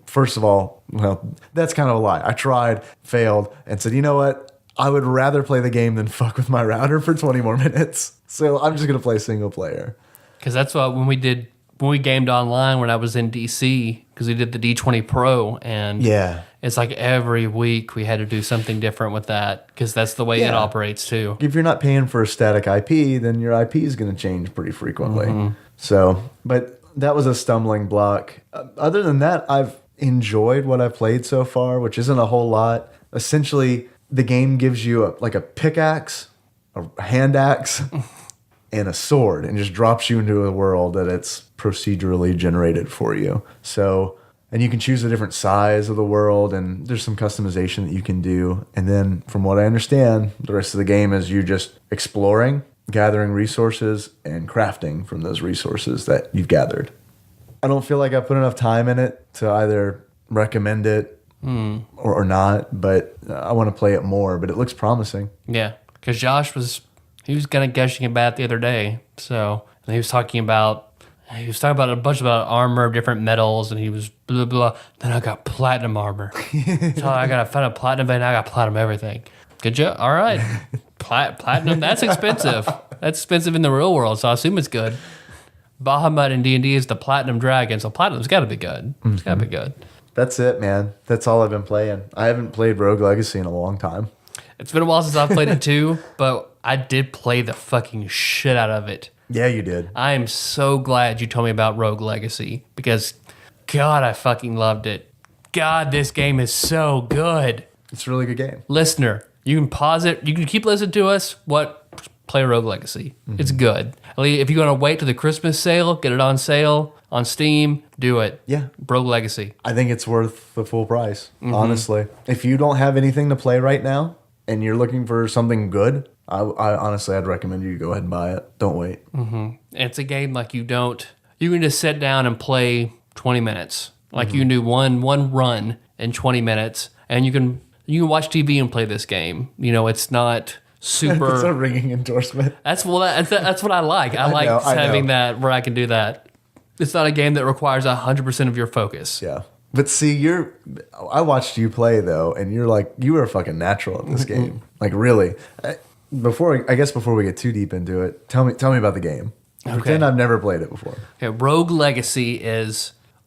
first of all, well, that's kind of a lie. I tried, failed, and said, you know what? I would rather play the game than fuck with my router for 20 more minutes. So I'm just going to play single player. Because that's what, when we gamed online when I was in DC, because we did the D20 Pro, and it's like every week we had to do something different with that, because that's the way it operates too. If you're not paying for a static IP, then your IP is going to change pretty frequently. So, but that was a stumbling block. Other than that, I've enjoyed what I've played so far, which isn't a whole lot. Essentially, the game gives you a pickaxe, a hand axe, and a sword and just drops you into a world that it's procedurally generated for you. So, and you can choose a different size of the world, and there's some customization that you can do. And then from what I understand, the rest of the game is you just exploring, gathering resources, and crafting from those resources that you've gathered. I don't feel like I put enough time in it to either recommend it or not, but I want to play it more, but it looks promising. Yeah, because Josh was kind of gushing about it the other day. So and he was talking about a bunch about armor, different metals, and he was blah blah. Then I got platinum armor. So I got to find a platinum, and I got platinum everything. Good job. All right, platinum. That's expensive. That's expensive in the real world, so I assume it's good. Bahamut in D&D is the platinum dragon, so platinum's got to be good. It's got to be good. That's it, man. That's all I've been playing. I haven't played Rogue Legacy in a long time. It's been a while since I've played it too, but I did play the fucking shit out of it. Yeah, you did. I am so glad you told me about Rogue Legacy because, God, I fucking loved it. God, this game is so good. It's a really good game. Listener, you can pause it. You can keep listening to us. Play Rogue Legacy. It's good. If you're going to wait till the Christmas sale, get it on sale on Steam, do it. Yeah. Rogue Legacy. I think it's worth the full price, honestly. If you don't have anything to play right now and you're looking for something good, I honestly, I'd recommend you go ahead and buy it. Don't wait. It's a game like you can just sit down and play 20 minutes. Like you can do one run in 20 minutes and you can watch TV and play this game. You know, it's not super. It's a ringing endorsement. That's what I like. I like having that where I can do that. It's not a game that requires 100% of your focus. Yeah. But see, I watched you play though, and you were fucking natural at this game. Like really. Before we get too deep into it, tell me about the game. Pretend I've never played it before. Okay, Rogue Legacy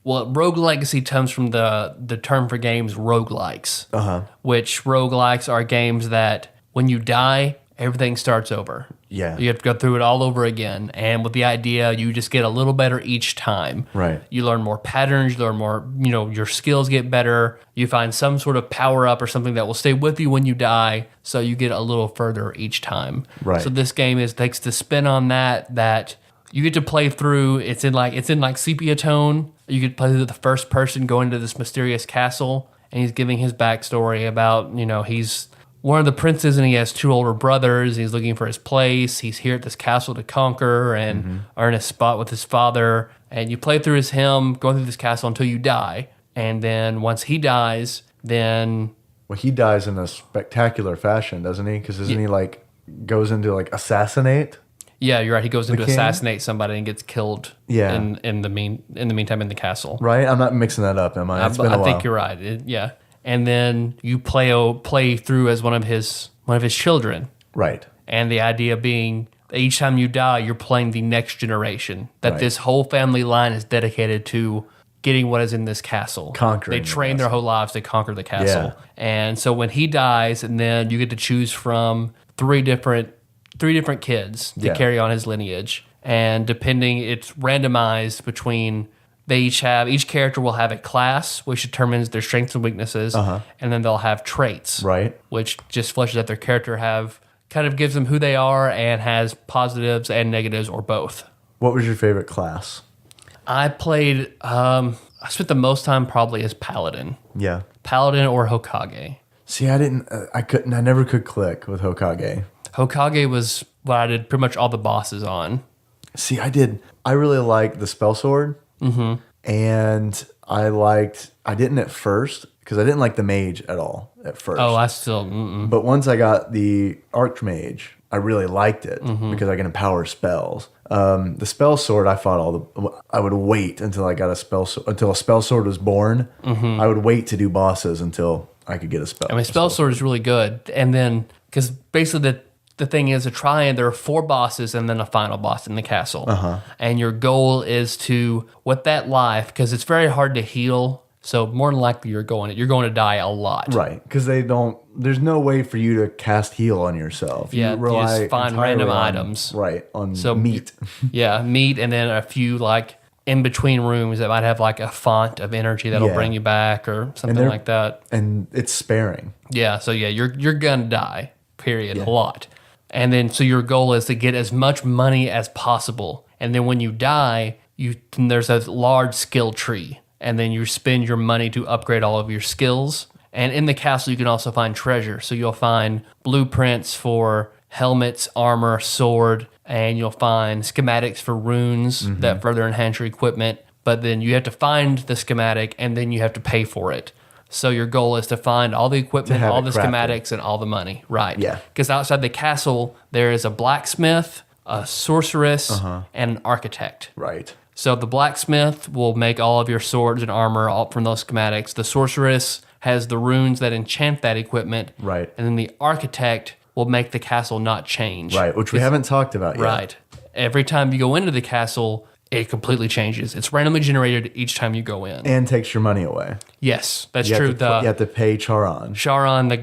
Rogue Legacy comes from the term for games roguelikes. Which roguelikes are games that when you die, everything starts over. Yeah. You have to go through it all over again. And with the idea, you just get a little better each time. Right. You learn more patterns, you learn more, your skills get better. You find some sort of power up or something that will stay with you when you die. So you get a little further each time. Right. So this game takes the spin on that you get to play through. It's in like sepia tone. You get to play through the first person going into this mysterious castle. And he's giving his backstory about, he's one of the princes and he has two older brothers. He's looking for his place. He's here at this castle to conquer and earn a spot with his father. And you play through as him, going through this castle until you die. And then once he dies, then... Well, he dies in a spectacular fashion, doesn't he? Because isn't he goes into assassinate? Yeah, you're right. He goes into assassinate somebody and gets killed. Yeah. In the meantime in the castle. Right. I'm not mixing that up, am I? It's been a while. I think you're right. Yeah. And then you play through as one of his children. Right. And the idea being that each time you die, you're playing the next generation. That this whole family line is dedicated to getting what is in this castle. Conquering. They train their whole lives to conquer the castle. Yeah. And so when he dies, and then you get to choose from three different kids to carry on his lineage. And it's randomized between... Each character will have a class, which determines their strengths and weaknesses, and then they'll have traits, right? Which just fleshes out their character, kind of gives them who they are, and has positives and negatives or both. What was your favorite class? I played. I spent the most time probably as Paladin. Yeah, Paladin or Hokage. See, I didn't. I never could click with Hokage. Hokage was what I did pretty much all the bosses on. See, I really liked the spell sword. And I didn't at first because I didn't like the mage at all at first. Oh, I still. But once I got the archmage, I really liked it because I can empower spells. The spell sword, I would wait until I got until a spell sword was born. I would wait to do bosses until I could get a spell. I mean, spell sword is really good. And then, because basically the thing is to try and there are 4 bosses and then a final boss in the castle. And your goal is to, with that life, because it's very hard to heal. So more than likely you're going to die a lot. Right. Because there's no way for you to cast heal on yourself. Yeah, you just find random items. Right. On meat. Yeah, meat and then a few in between rooms that might have a font of energy that'll bring you back or something like that. And it's sparing. Yeah, so you're gonna die, period, a lot. And then so your goal is to get as much money as possible. And then when you die, there's a large skill tree. And then you spend your money to upgrade all of your skills. And in the castle, you can also find treasure. So you'll find blueprints for helmets, armor, sword, and you'll find schematics for runes that further enhance your equipment. But then you have to find the schematic, and then you have to pay for it. So your goal is to find all the equipment, all the schematics, and all the money. Right. Yeah. Because outside the castle, there is a blacksmith, a sorceress, and an architect. Right. So the blacksmith will make all of your swords and armor all from those schematics. The sorceress has the runes that enchant that equipment. Right. And then the architect will make the castle not change. Right, which we haven't talked about yet. Right. Every time you go into the castle, it completely changes. It's randomly generated each time you go in. And takes your money away. Yes, that's You true. have to, you have to pay Charon. Charon, the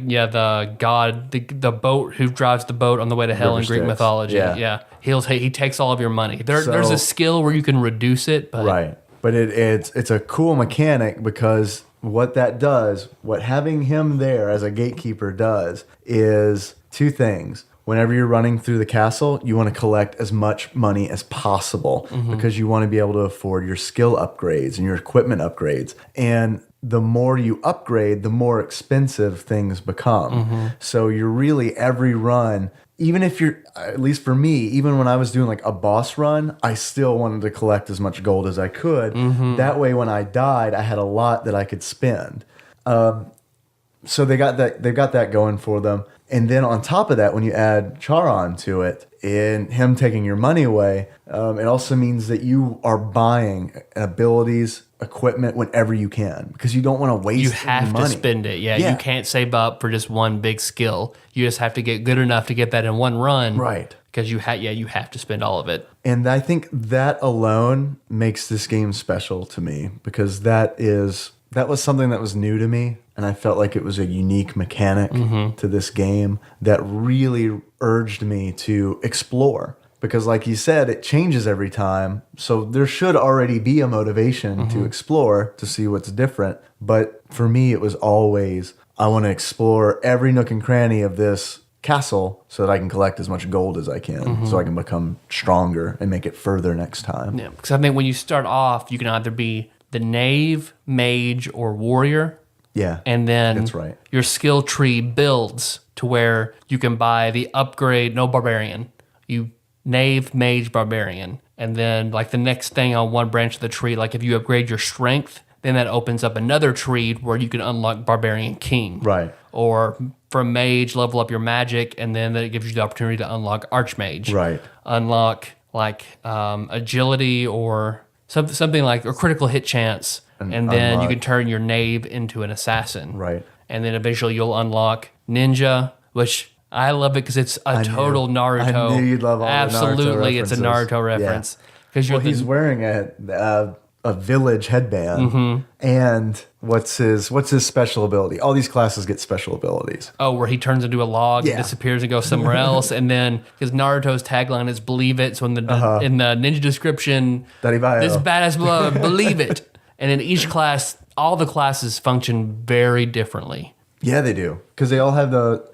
god, the boat who drives the boat on the way to hell in Greek Styx. mythology. Yeah. He takes all of your money. There's a skill where you can reduce it, but Right. But it's a cool mechanic because what that does, what having him there as a gatekeeper does, is two things. Whenever you're running through the castle, you want to collect as much money as possible because you want to be able to afford your skill upgrades and your equipment upgrades. And the more you upgrade, the more expensive things become. So you're really every run, even if you're, at least for me, even when I was doing like a boss run, I still wanted to collect as much gold as I could. That way, when I died, I had a lot that I could spend. So they've got that going for them. And then on top of that, when you add Charon to it and him taking your money away, it also means that you are buying abilities, equipment whenever you can because you don't want to waste you have money. to spend it. Yeah, you can't save up for just one big skill. You just have to get good enough to get that in one run. Right. Because you have to spend all of it. And I think that alone makes this game special to me because that was something that was new to me. And I felt like it was a unique mechanic to this game that really urged me to explore. Because like you said, it changes every time. So there should already be a motivation to explore, to see what's different. But for me, it was always, I want to explore every nook and cranny of this castle so that I can collect as much gold as I can so I can become stronger and make it further next time. Yeah, because I mean, when you start off, you can either be the knave, mage, or warrior. Yeah, and then that's right. Your skill tree builds to where you can buy the upgrade, no barbarian. You knave, mage, barbarian. And then like the next thing on one branch of the tree, like if you upgrade your strength, then that opens up another tree where you can unlock barbarian king. Right. Or from mage, level up your magic, and then it gives you the opportunity to unlock archmage. Right. Unlock like agility or something like a critical hit chance. And then you can turn your knave into an assassin. Right. And then eventually you'll unlock ninja, which I love it because it's a total Naruto. I knew you'd love all Absolutely, the Naruto it's a Naruto reference. Because he's wearing a village headband. And what's his special ability? All these classes get special abilities. Oh, where he turns into a log and disappears and goes somewhere else. And then because Naruto's tagline is "Believe it," so in the ninja description, this badass believe it. And in each class, all the classes function very differently. Yeah, they do. Because they all have a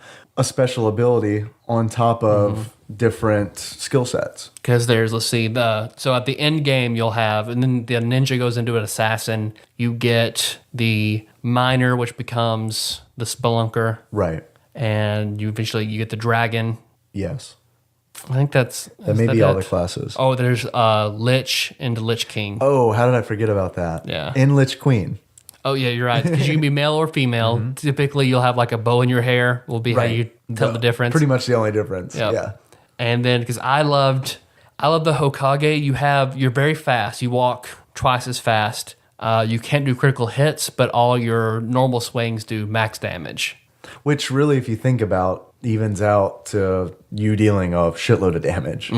special ability on top of different skill sets. Because there's, so at the end game you'll have, and then the ninja goes into an assassin. You get the miner, which becomes the spelunker. Right. And you get the dragon. Yes. I think that may be all the classes. Oh, there's Lich into Lich King. Oh, how did I forget about that? Yeah. And Lich Queen. Oh, yeah, you're right. Because you can be male or female. Typically, you'll have like a bow in your hair will be how you tell the difference. Pretty much the only difference. Yep. Yeah. And then, because I love the Hokage, you're very fast. You walk twice as fast. You can't do critical hits, but all your normal swings do max damage. Which really, if you think about, evens out to you dealing a shitload of damage.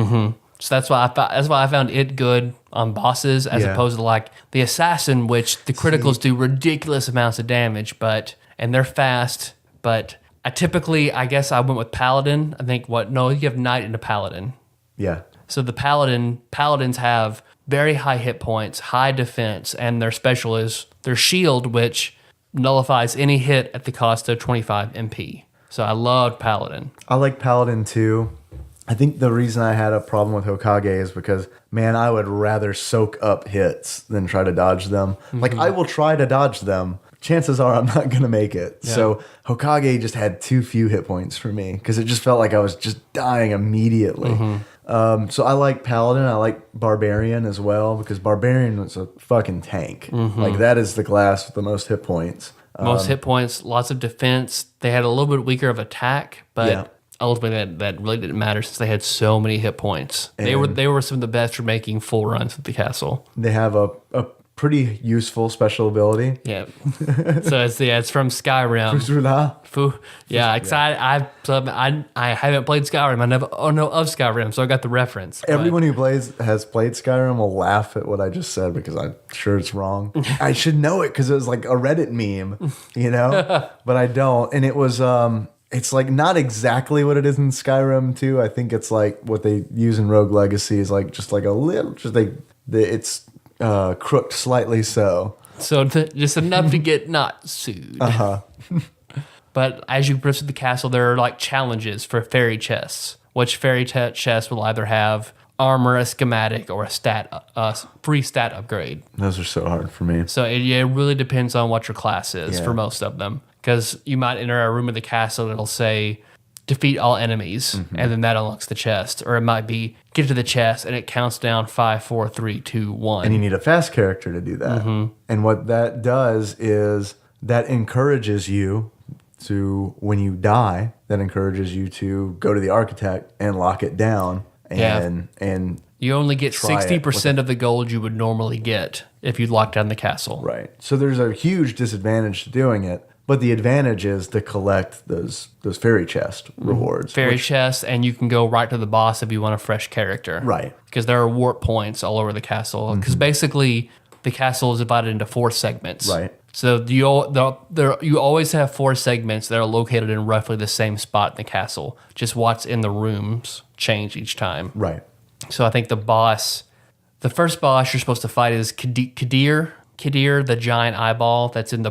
So that's why I found it good on bosses as opposed to like the assassin, which the criticals do ridiculous amounts of damage, and they're fast. But I guess I went with paladin. I think you have knight and a paladin. Yeah. So the paladins have very high hit points, high defense, and their special is their shield, which nullifies any hit at the cost of 25 MP. So I loved paladin. I like paladin too. I think the reason I had a problem with Hokage is because, man, I would rather soak up hits than try to dodge them. Like, I will try to dodge them. Chances are I'm not going to make it. Yeah. So Hokage just had too few hit points for me because it just felt like I was just dying immediately. So I like Paladin. I like Barbarian as well because Barbarian was a fucking tank. Like, that is the class with the most hit points. Most hit points, lots of defense. They had a little bit weaker of attack, but... Yeah. Ultimately, that really didn't matter since they had so many hit points. They were some of the best for making full runs with the castle. They have a pretty useful special ability. Yeah. So it's from Skyrim. I haven't played Skyrim. I never know of Skyrim, so I got the reference. Everyone who has played Skyrim will laugh at what I just said because I'm sure it's wrong. I should know it because it was like a Reddit meme, you know, but I don't. And it was it's like not exactly what it is in Skyrim too. I think it's like what they use in Rogue Legacy is like just like a little, just like it's crooked slightly so. So just enough to get not sued. But as you progress through the castle, there are like challenges for fairy chests, which fairy chests will either have armor, a schematic, or a free stat upgrade. Those are so hard for me. So it really depends on what your class is for most of them. Because you might enter a room in the castle that'll say, defeat all enemies, and then that unlocks the chest. Or it might be, get to the chest, and it counts down 5, 4, 3, 2, 1. And you need a fast character to do that. And what that does is that encourages you to, when you die, that encourages you to go to the architect and lock it down. And you only get 60% of the gold you would normally get if you lock down the castle. Right. So there's a huge disadvantage to doing it. But the advantage is to collect those fairy chest rewards. Fairy chests, and you can go right to the boss if you want a fresh character. Right. Because there are warp points all over the castle. Because basically, the castle is divided into 4 segments. Right. So you always have 4 segments that are located in roughly the same spot in the castle. Just what's in the rooms change each time. Right. So I think the first boss you're supposed to fight is Kadir, the giant eyeball that's in the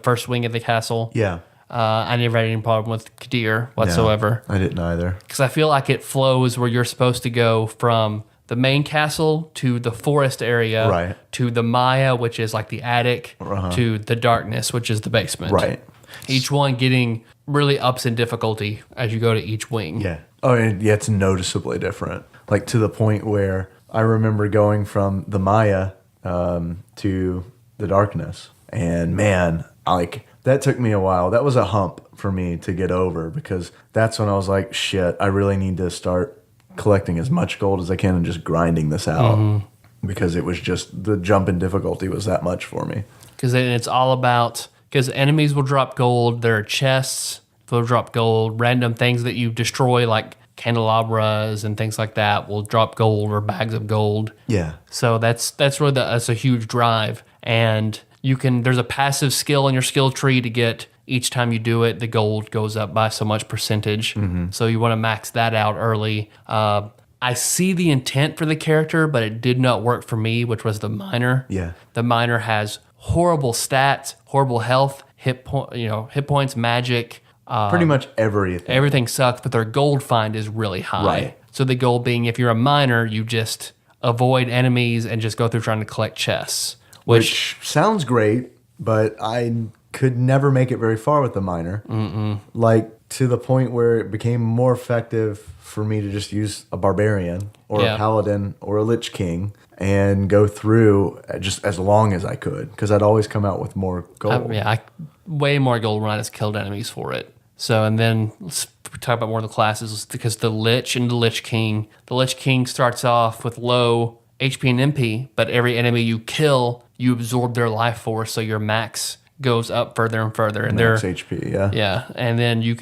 first wing of the castle. Yeah. I never had any problem with Kadir whatsoever. No, I didn't either. Because I feel like it flows where you're supposed to go from the main castle to the forest area, to the Maya, which is like the attic, to the darkness, which is the basement. Right. Each one getting really ups in difficulty as you go to each wing. Yeah. Oh, and yeah, it's noticeably different. Like to the point where I remember going from the Maya to the darkness, and man, like that took me a while. That was a hump for me to get over because that's when I was like, shit, I really need to start collecting as much gold as I can and just grinding this out because it was just the jump in difficulty was that much for me. Because it's all about, because enemies will drop gold, there are chests that will drop gold, random things that you destroy like candelabras and things like that will drop gold or bags of gold. Yeah. So that's really that's a huge drive, and there's a passive skill in your skill tree to get each time you do it, the gold goes up by so much percentage. So you want to max that out early. I see the intent for the character, but it did not work for me, which was the miner. Yeah. The miner has horrible stats, horrible health, hit points, magic. Pretty much everything. Everything sucks, but their gold find is really high. Right. So the goal being, if you're a miner, you just avoid enemies and just go through trying to collect chests. Which sounds great, but I could never make it very far with the miner. Like to the point where it became more effective for me to just use a barbarian or a paladin or a lich king and go through just as long as I could because I'd always come out with more gold. Way more gold when I just killed enemies for it. So, and then let's talk about more of the classes because the Lich and the Lich King. The Lich King starts off with low HP and MP, but every enemy you kill, you absorb their life force, so your max goes up further and further. And max HP, yeah. Yeah, and then you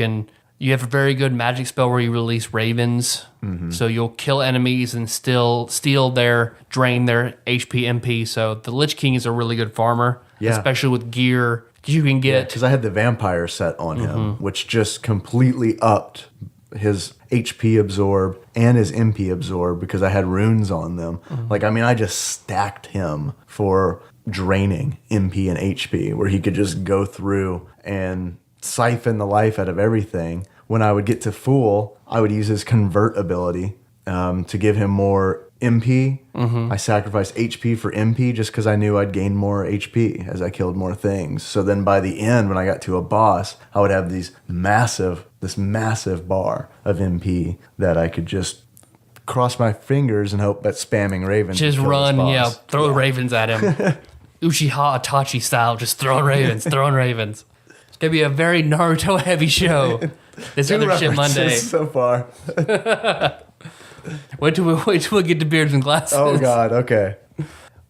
have a very good magic spell where you release ravens. So you'll kill enemies and still drain their HP, MP. So the Lich King is a really good farmer, especially with gear. You can get because I had the vampire set on him, which just completely upped his HP absorb and his MP absorb because I had runes on them. Like, I mean, I just stacked him for draining MP and HP, where he could just go through and siphon the life out of everything when I would get to full, I would use his convert ability to give him more MP. I sacrificed HP for MP just because I knew I'd gain more HP as I killed more things. So then by the end, when I got to a boss, I would have this massive bar of MP that I could just cross my fingers and hope that spamming ravens Just would kill run, this boss. throw ravens at him. Uchiha Itachi style, just throwing ravens, throwing ravens. It's going to be a very Naruto-heavy show. This Two other shit references Monday. so far. Wait till we get to beards and glasses. Oh, God. Okay.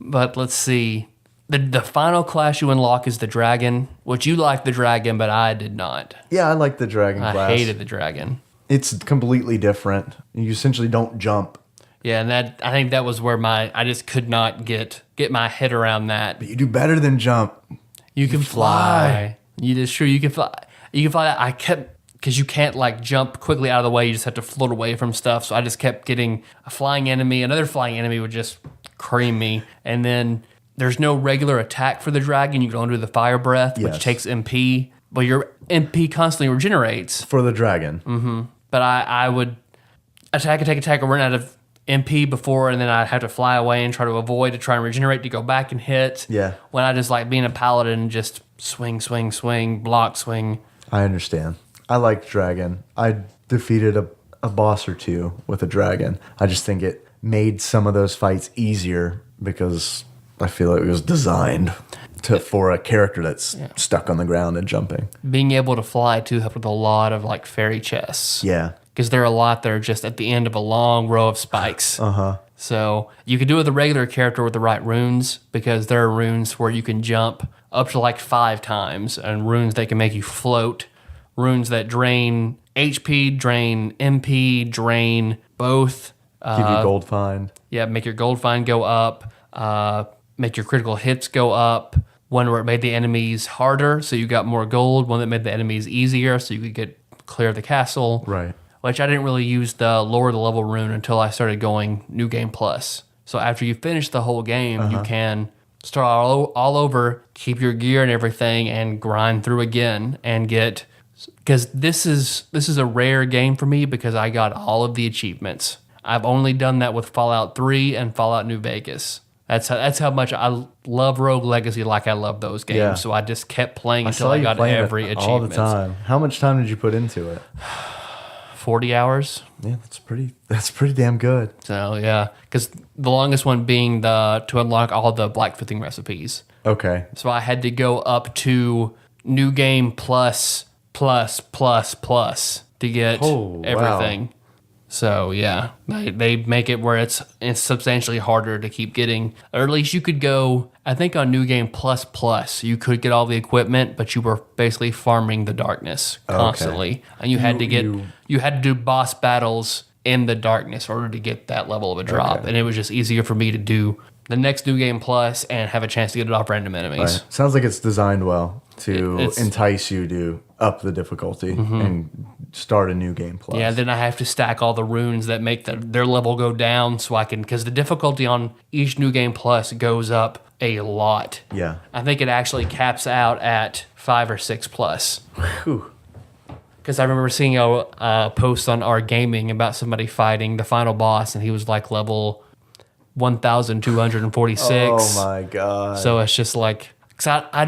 But let's see. The final class you unlock is the dragon, which you like the dragon, but I did not. Yeah, I like the dragon I class. hated the dragon. It's completely different. You essentially don't jump. Yeah, and I think that was where I just could not get my head around that. But you do better than jump. You can fly. You can fly. You can fly. I kept, because you can't like jump quickly out of the way. You just have to float away from stuff. So I just kept getting a flying enemy. Another flying enemy would just cream me. And then there's no regular attack for the dragon. You can only do the fire breath, Yes. which takes MP. But your MP constantly regenerates. For the dragon. But I would attack, run out of MP before, and then I'd have to fly away and try to avoid to try and regenerate to go back and hit. Yeah. When I just like being a paladin, just swing, block, swing. I understand. I liked dragon. I defeated a boss or two with a dragon. I just think it made some of those fights easier because I feel like it was designed for a character that's stuck on the ground and jumping. Being able to fly too helped with a lot of like fairy chests. Yeah. Because there are a lot that are just at the end of a long row of spikes. So you can do it with a regular character with the right runes, because there are runes where you can jump up to like 5 times, and runes that can make you float, runes that drain HP, drain MP, drain both. Give you gold find. Yeah, make your gold find go up, make your critical hits go up. One where it made the enemies harder, so you got more gold. One that made the enemies easier, so you could clear the castle. Right. Which I didn't really use the lower the level rune until I started going New Game Plus. So after you finish the whole game, you can start all over, keep your gear and everything, and grind through again and get. Because this is a rare game for me because I got all of the achievements. I've only done that with Fallout 3 and Fallout New Vegas. That's how much I love Rogue Legacy, like I love those games. Yeah. So I just kept playing until saw I you got playing every it achievement. all the time. How much time did you put into it? 40 hours. Yeah, that's pretty damn good. So yeah, because the longest one being to unlock all the blacksmithing recipes. Okay. So I had to go up to New Game plus to get Oh, everything. wow. So yeah, they make it where it's substantially harder to keep getting. Or at least you could go, I think on New Game plus, you could get all the equipment, but you were basically farming the darkness constantly. And you had to do boss battles in the darkness in order to get that level of a drop. Okay. And it was just easier for me to do the next New Game Plus and have a chance to get it off random enemies. Right. Sounds like it's designed well to It's- entice you to up the difficulty and start a New Game Plus. Yeah, then I have to stack all the runes that make their level go down so I can, because the difficulty on each New Game Plus goes up a lot. Yeah. I think it actually caps out at 5 or 6 plus. Whew. Because I remember seeing a post on our gaming about somebody fighting the final boss, and he was like level 1,246. Oh my God. So it's just like, cause I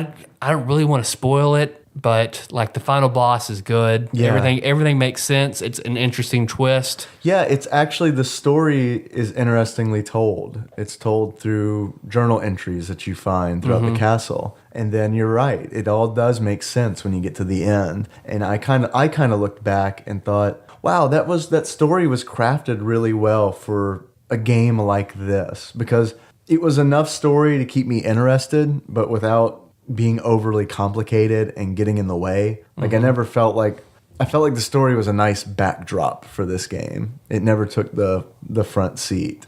don't really want to spoil it, but like the final boss is good. Yeah. Everything makes sense. It's an interesting twist. Yeah, it's actually, the story is interestingly told. It's told through journal entries that you find throughout the castle. And then you're right. It all does make sense when you get to the end. And I kind of looked back and thought, wow, that story was crafted really well for a game like this, because it was enough story to keep me interested, but without being overly complicated and getting in the way. Like I felt like the story was a nice backdrop for this game. It never took the front seat.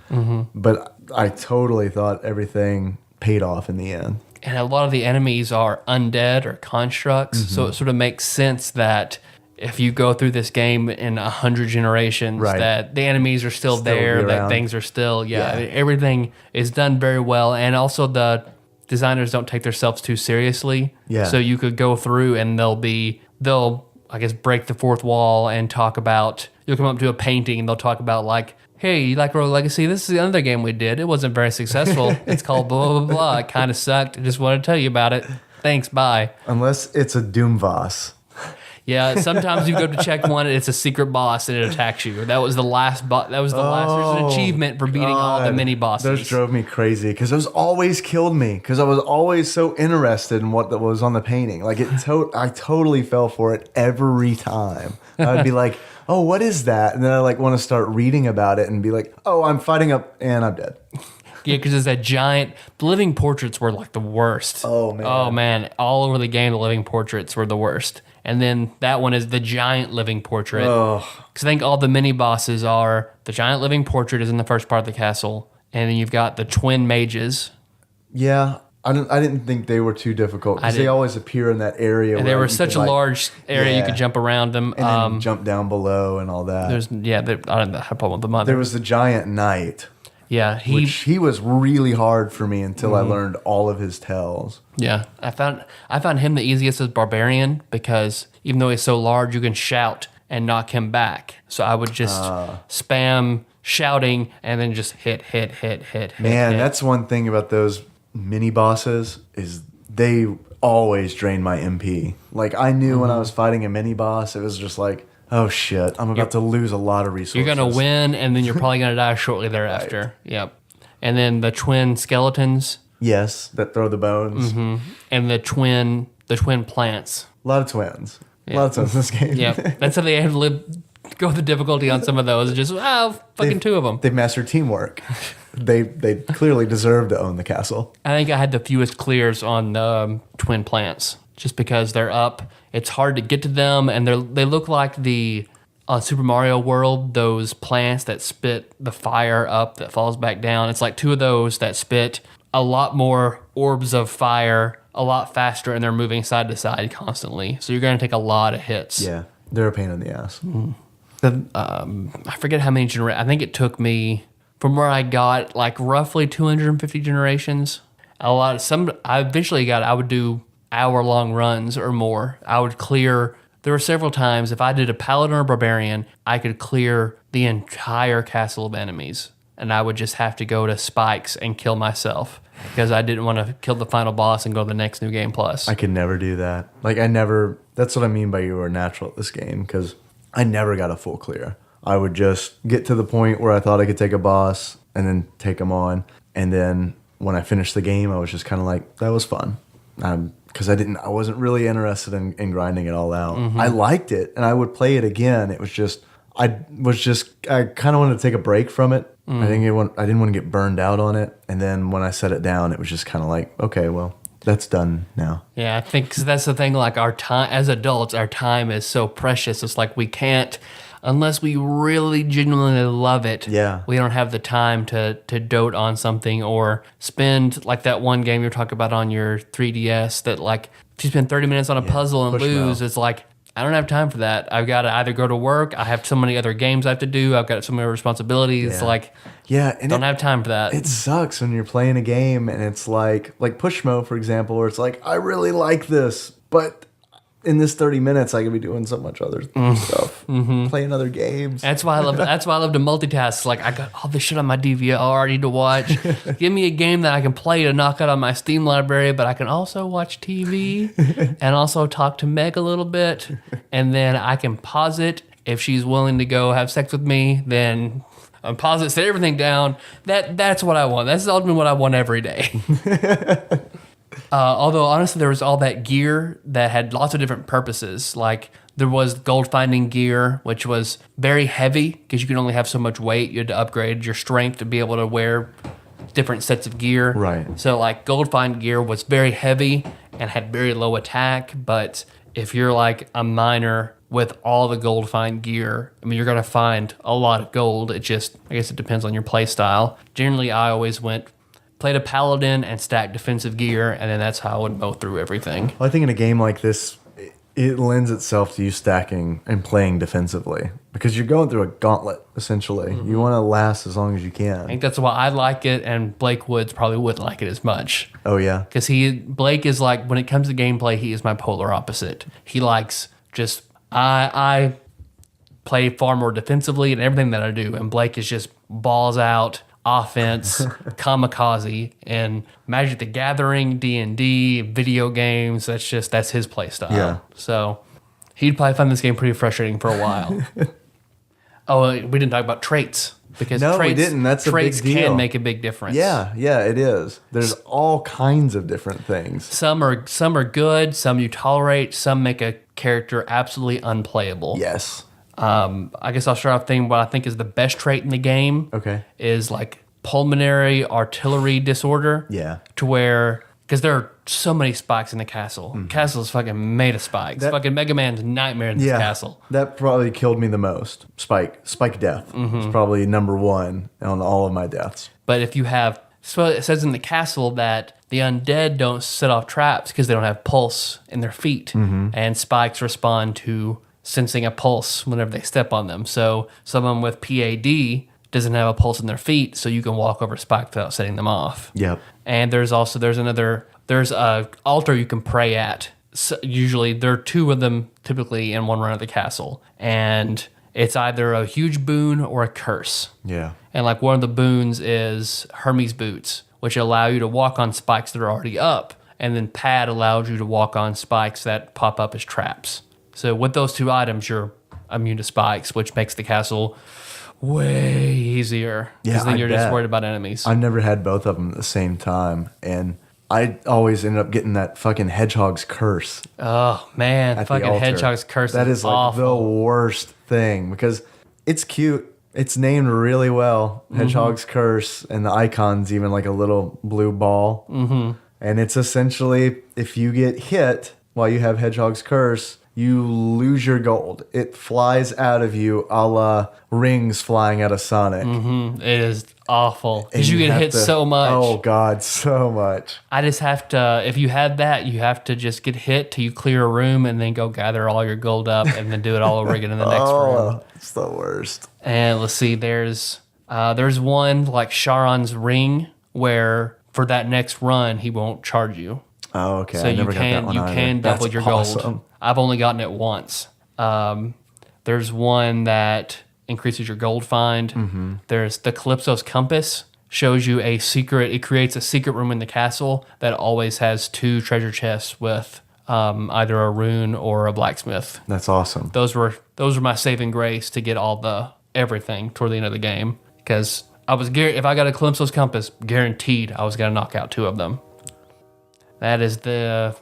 But I totally thought everything paid off in the end. And a lot of the enemies are undead or constructs. So it sort of makes sense that if you go through this game in 100 generations, Right. that the enemies are still there, be that around. things are still, I Yeah. mean, everything is done very well. And also the designers don't take themselves too seriously. Yeah. So you could go through and they'll I guess, break the fourth wall and talk about, you'll come up to a painting and they'll talk about like, hey, you like Rogue Legacy? This is the other game we did. It wasn't very successful. It's called blah, blah, blah, blah. It kind of sucked. I just wanted to tell you about it. Thanks, bye. Unless it's a Doomvoss. Yeah, sometimes you go to check one, and it's a secret boss, and it attacks you. That was the last boss. That was the last. There's an achievement for beating all the mini bosses. Those drove me crazy because those always killed me because I was always so interested in what was on the painting. Like I totally fell for it every time. I'd be like, oh, what is that? And then I like want to start reading about it and be like, oh, I'm fighting up and I'm dead. Yeah, because it's that giant. The living portraits were like the worst. Oh, man. Oh, man. All over the game, the living portraits were the worst. And then that one is the giant living portrait. Because I think all the mini bosses are the giant living portrait is in the first part of the castle. And then you've got the twin mages. Yeah. I didn't think they were too difficult because they always appear in that area. And they were such a large area you could jump around them. And then jump down below and all that. I don't have a problem with the mother. There was the giant knight. Yeah, he was really hard for me until I learned all of his tells. Yeah, I found him the easiest as barbarian because even though he's so large, you can shout and knock him back. So I would just spam shouting and then just hit. Man, that's one thing about those mini bosses is they always drain my MP. Like I knew when I was fighting a mini boss, it was just like, oh shit, I'm about to lose a lot of resources. You're going to win, and then you're probably going to die shortly thereafter. Right. Yep. And then the twin skeletons. Yes, that throw the bones. Mm-hmm. And the twin plants. A lot of twins. Yeah. A lot of twins in this game. Yep. That's how they have to go with the difficulty on some of those. Just, two of them. They've mastered teamwork. They clearly deserve to own the castle. I think I had the fewest clears on the twin plants. Just because they're up, it's hard to get to them, and they look like the Super Mario World, those plants that spit the fire up that falls back down. It's like two of those that spit a lot more orbs of fire a lot faster, and they're moving side to side constantly. So you're going to take a lot of hits. Yeah, they're a pain in the ass. I forget how many generations. I think it took me from where I got like roughly 250 generations. I eventually got. I would do hour-long runs or more. I would clear. There were several times if I did a paladin or barbarian, I could clear the entire castle of enemies, and I would just have to go to spikes and kill myself because I didn't want to kill the final boss and go to the next new game plus. I could never do that. Like that's what I mean by you were natural at this game because I never got a full clear. I would just get to the point where I thought I could take a boss and then take them on, and then when I finished the game, I was just kind of like, that was fun. Because I wasn't really interested in grinding it all out. Mm-hmm. I liked it, and I would play it again. It was just, I kind of wanted to take a break from it. Mm. I didn't want to get burned out on it. And then when I set it down, it was just kind of like, okay, well, that's done now. Yeah, I think 'cause that's the thing. Like our time as adults, our time is so precious. It's like we can't. Unless we really genuinely love it, we don't have the time to dote on something or spend, like that one game you're talking about on your 3DS that, like, if you spend 30 minutes on a puzzle and lose, it's like, I don't have time for that. I've got to either go to work, I have so many other games I have to do, I've got so many responsibilities, and don't have time for that. It sucks when you're playing a game and it's like Pushmo, for example, where it's like, I really like this, but in this 30 minutes, I could be doing so much other stuff, playing other games. That's why I love to multitask. Like I got all this shit on my DVR I need to watch. Give me a game that I can play to knock out on my Steam library, but I can also watch TV and also talk to Meg a little bit, and then I can pause it if she's willing to go have sex with me. Then I pause it, set everything down. That's what I want. That's ultimately what I want every day. Although, honestly, there was all that gear that had lots of different purposes. Like, there was gold finding gear, which was very heavy because you could only have so much weight. You had to upgrade your strength to be able to wear different sets of gear. Right. So, like, gold find gear was very heavy and had very low attack. But if you're, like, a miner with all the gold find gear, I mean, you're going to find a lot of gold. It just, I guess it depends on your play style. Generally, I always played a paladin and stacked defensive gear, and then that's how I would mow through everything. Well, I think in a game like this, it lends itself to you stacking and playing defensively because you're going through a gauntlet, essentially. Mm-hmm. You want to last as long as you can. I think that's why I like it, and Blake Woods probably wouldn't like it as much. Oh, yeah? Because Blake is like, when it comes to gameplay, he is my polar opposite. He likes just I play far more defensively in everything that I do, and Blake is just balls out offense, kamikaze, and Magic the Gathering, D&D, video games. That's his play style. Yeah. So he'd probably find this game pretty frustrating for a while. Oh, we didn't talk about traits. Because No, traits, we didn't. That's a traits big deal. can make a big difference. Yeah, it is. There's all kinds of different things. Some are good, some you tolerate, some make a character absolutely unplayable. Yes. I guess I'll start off thinking what I think is the best trait in the game. Okay. Is like pulmonary artillery disorder. Yeah. To where, because there are so many spikes in the castle. Mm-hmm. Castle is fucking made of spikes. Fucking Mega Man's nightmare in this castle. That probably killed me the most. Spike death. It's probably number one on all of my deaths. But if you have, so it says in the castle that the undead don't set off traps because they don't have pulse in their feet. Mm-hmm. And spikes respond to sensing a pulse whenever they step on them. So someone with PAD doesn't have a pulse in their feet, so you can walk over spikes without setting them off. Yep. And there's a altar you can pray at. So usually there are two of them typically in one run of the castle. And it's either a huge boon or a curse. Yeah. And like one of the boons is Hermes boots, which allow you to walk on spikes that are already up. And then pad allows you to walk on spikes that pop up as traps. So with those two items, you're immune to spikes, which makes the castle way easier. Because then you're just worried about enemies. I've never had both of them at the same time. And I always ended up getting that fucking hedgehog's curse. Oh, man. Fucking hedgehog's curse that is like awful. the worst thing because it's cute. It's named really well. Hedgehog's curse. And the icon's even like a little blue ball. Mm-hmm. And it's essentially, if you get hit while you have hedgehog's curse, you lose your gold. It flies out of you a la rings flying out of Sonic. Mm-hmm. It is awful. Because you get hit so much. Oh, God, so much. I just have to, if you had that, you have to just get hit till you clear a room and then go gather all your gold up and then do it all over again in the next room. It's the worst. And let's see, there's one like Charon's ring where for that next run, he won't charge you. Oh, okay. So I never got that one you either. can double your awesome. gold. I've only gotten it once. There's one that increases your gold find. Mm-hmm. There's the Calypso's Compass, shows you a secret. It creates a secret room in the castle that always has 2 treasure chests with either a rune or a blacksmith. That's awesome. Those were my saving grace to get all the everything toward the end of the game, because I was if I got a Calypso's Compass, guaranteed I was gonna knock out 2 of them. That is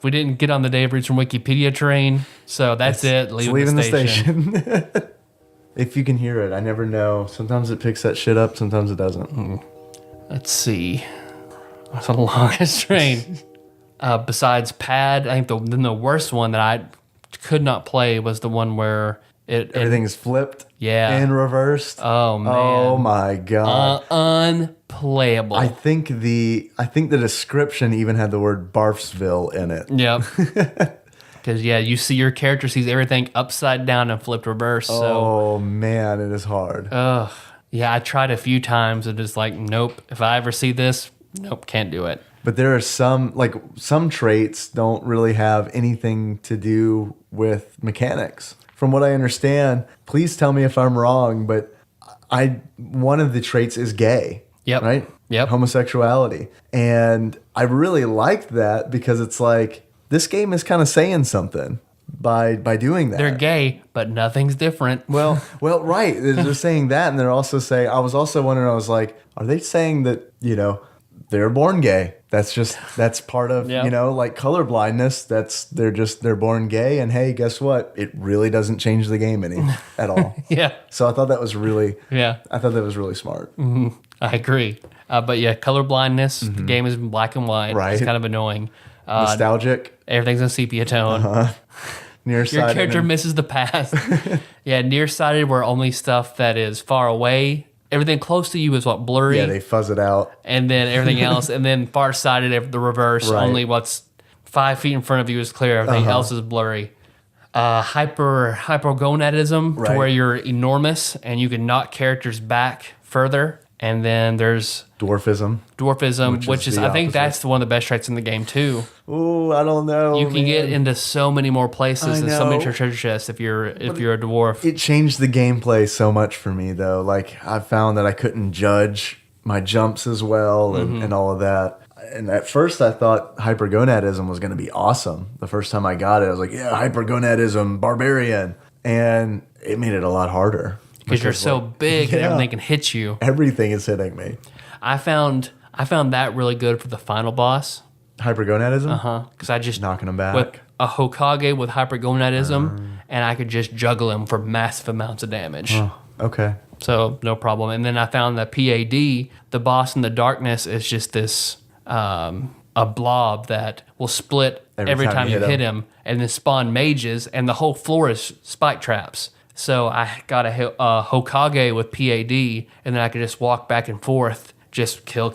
we didn't get on the Dave Reads from Wikipedia train, so that's it. Leaving the station. If you can hear it, I never know. Sometimes it picks that shit up, sometimes it doesn't. Let's see. That's the longest train. Besides Pad, I think the worst one that I could not play was the one where everything is flipped, and reversed. Oh man! Oh my god! Unplayable. I think the description even had the word Barfsville in it. Yep. Because you see your character sees everything upside down and flipped reverse. Oh man, it is hard. Ugh. Yeah, I tried a few times and just like, nope. If I ever see this, nope, can't do it. But there are some traits don't really have anything to do with mechanics. From what I understand, please tell me if I'm wrong, but one of the traits is gay. Yep. Right? Yep. Homosexuality. And I really liked that because it's like, this game is kind of saying something by doing that. They're gay, but nothing's different. Well, right. They're saying that, and they're also saying, I was also wondering, I was like, are they saying that, they're born gay? That's part of, like color blindness. They're born gay, and hey, guess what? It really doesn't change the game at all. Yeah. So I thought that was really, I thought that was really smart. Mm-hmm. I agree. But yeah, color blindness, the game is in black and white. Right. It's kind of annoying. Nostalgic. Everything's in sepia tone. Nearsighted. Your character misses the path. Nearsighted where only stuff that is far away, everything close to you is blurry. Yeah, they fuzz it out. And then everything else, and then farsighted, the reverse, right. Only what's 5 feet in front of you is clear. Everything else is blurry. Hypergonadism, right. to where you're enormous and you can knock characters back further. And then there's Dwarfism, which is the I think opposite. that's one of the best traits in the game too. Ooh, I don't know. You can get into so many more places and so many know. treasure chests if you're a dwarf. It changed the gameplay so much for me, though. Like, I found that I couldn't judge my jumps as well and all of that. And at first, I thought hypergonadism was going to be awesome. The first time I got it, I was like, yeah, hypergonadism, barbarian. And it made it a lot harder. Because you're so big and everything can hit you. Everything is hitting me. I found that really good for the final boss. Hypergonadism? Because I just Knocking them back. with a Hokage with hypergonadism, and I could just juggle him for massive amounts of damage. Okay. So no problem. And then I found that PAD, the boss in the darkness, is just this a blob that will split every time you hit him, and then spawn mages, and the whole floor is spike traps. So I got a Hokage with PAD, and then I could just walk back and forth, just kill,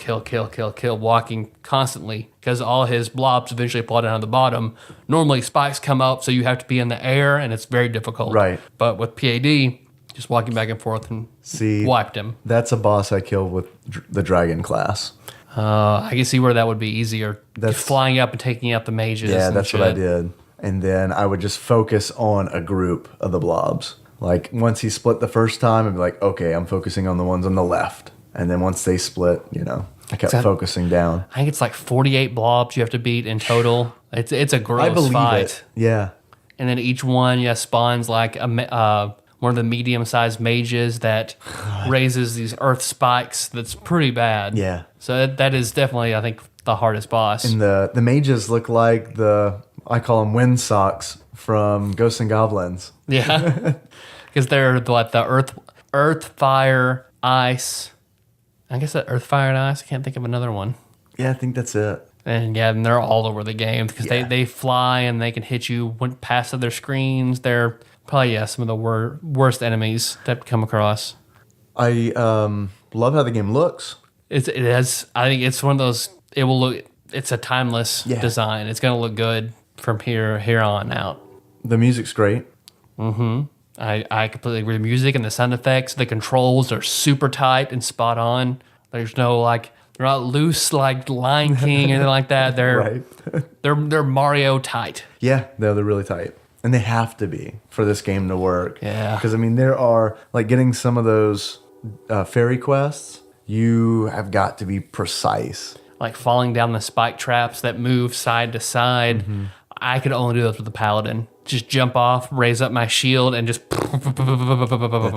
walking constantly, because all his blobs eventually fall down to the bottom. Normally spikes come up, so you have to be in the air, and it's very difficult. Right. But with PAD, just walking back and forth and wiped him. That's a boss I killed with the dragon class. I can see where that would be easier. Flying up and taking out the mages. Yeah, and that's shit. what I did. And then I would just focus on a group of the blobs. Like, once he split the first time, I'd be like, okay, I'm focusing on the ones on the left. And then once they split, I kept focusing down. I think it's like 48 blobs you have to beat in total. It's a gross I believe fight. it. Yeah. And then each one, spawns like one of the medium-sized mages that raises these earth spikes. That's pretty bad. Yeah. So that is definitely, I think, the hardest boss. And the mages look like I call them wind socks from Ghosts and Goblins. Yeah. Because they're like the earth, fire, ice. I guess that earth, fire, and ice. I can't think of another one. Yeah, I think that's it. And they're all over the game because they fly and they can hit you past their screens. They're probably some of the worst enemies that come across. I love how the game looks. I think it's one of those. It will look. It's a timeless design. It's gonna look good from here on out. The music's great. I completely agree. The music and the sound effects, the controls are super tight and spot on. There's no they're not loose like Lion King or anything like that. They're Right. they're Mario tight. Yeah, they're really tight. And they have to be for this game to work. Yeah. Because, there are, getting some of those fairy quests, you have got to be precise. Like falling down the spike traps that move side to side. I could only do those with the paladin. Just jump off, raise up my shield, and just That's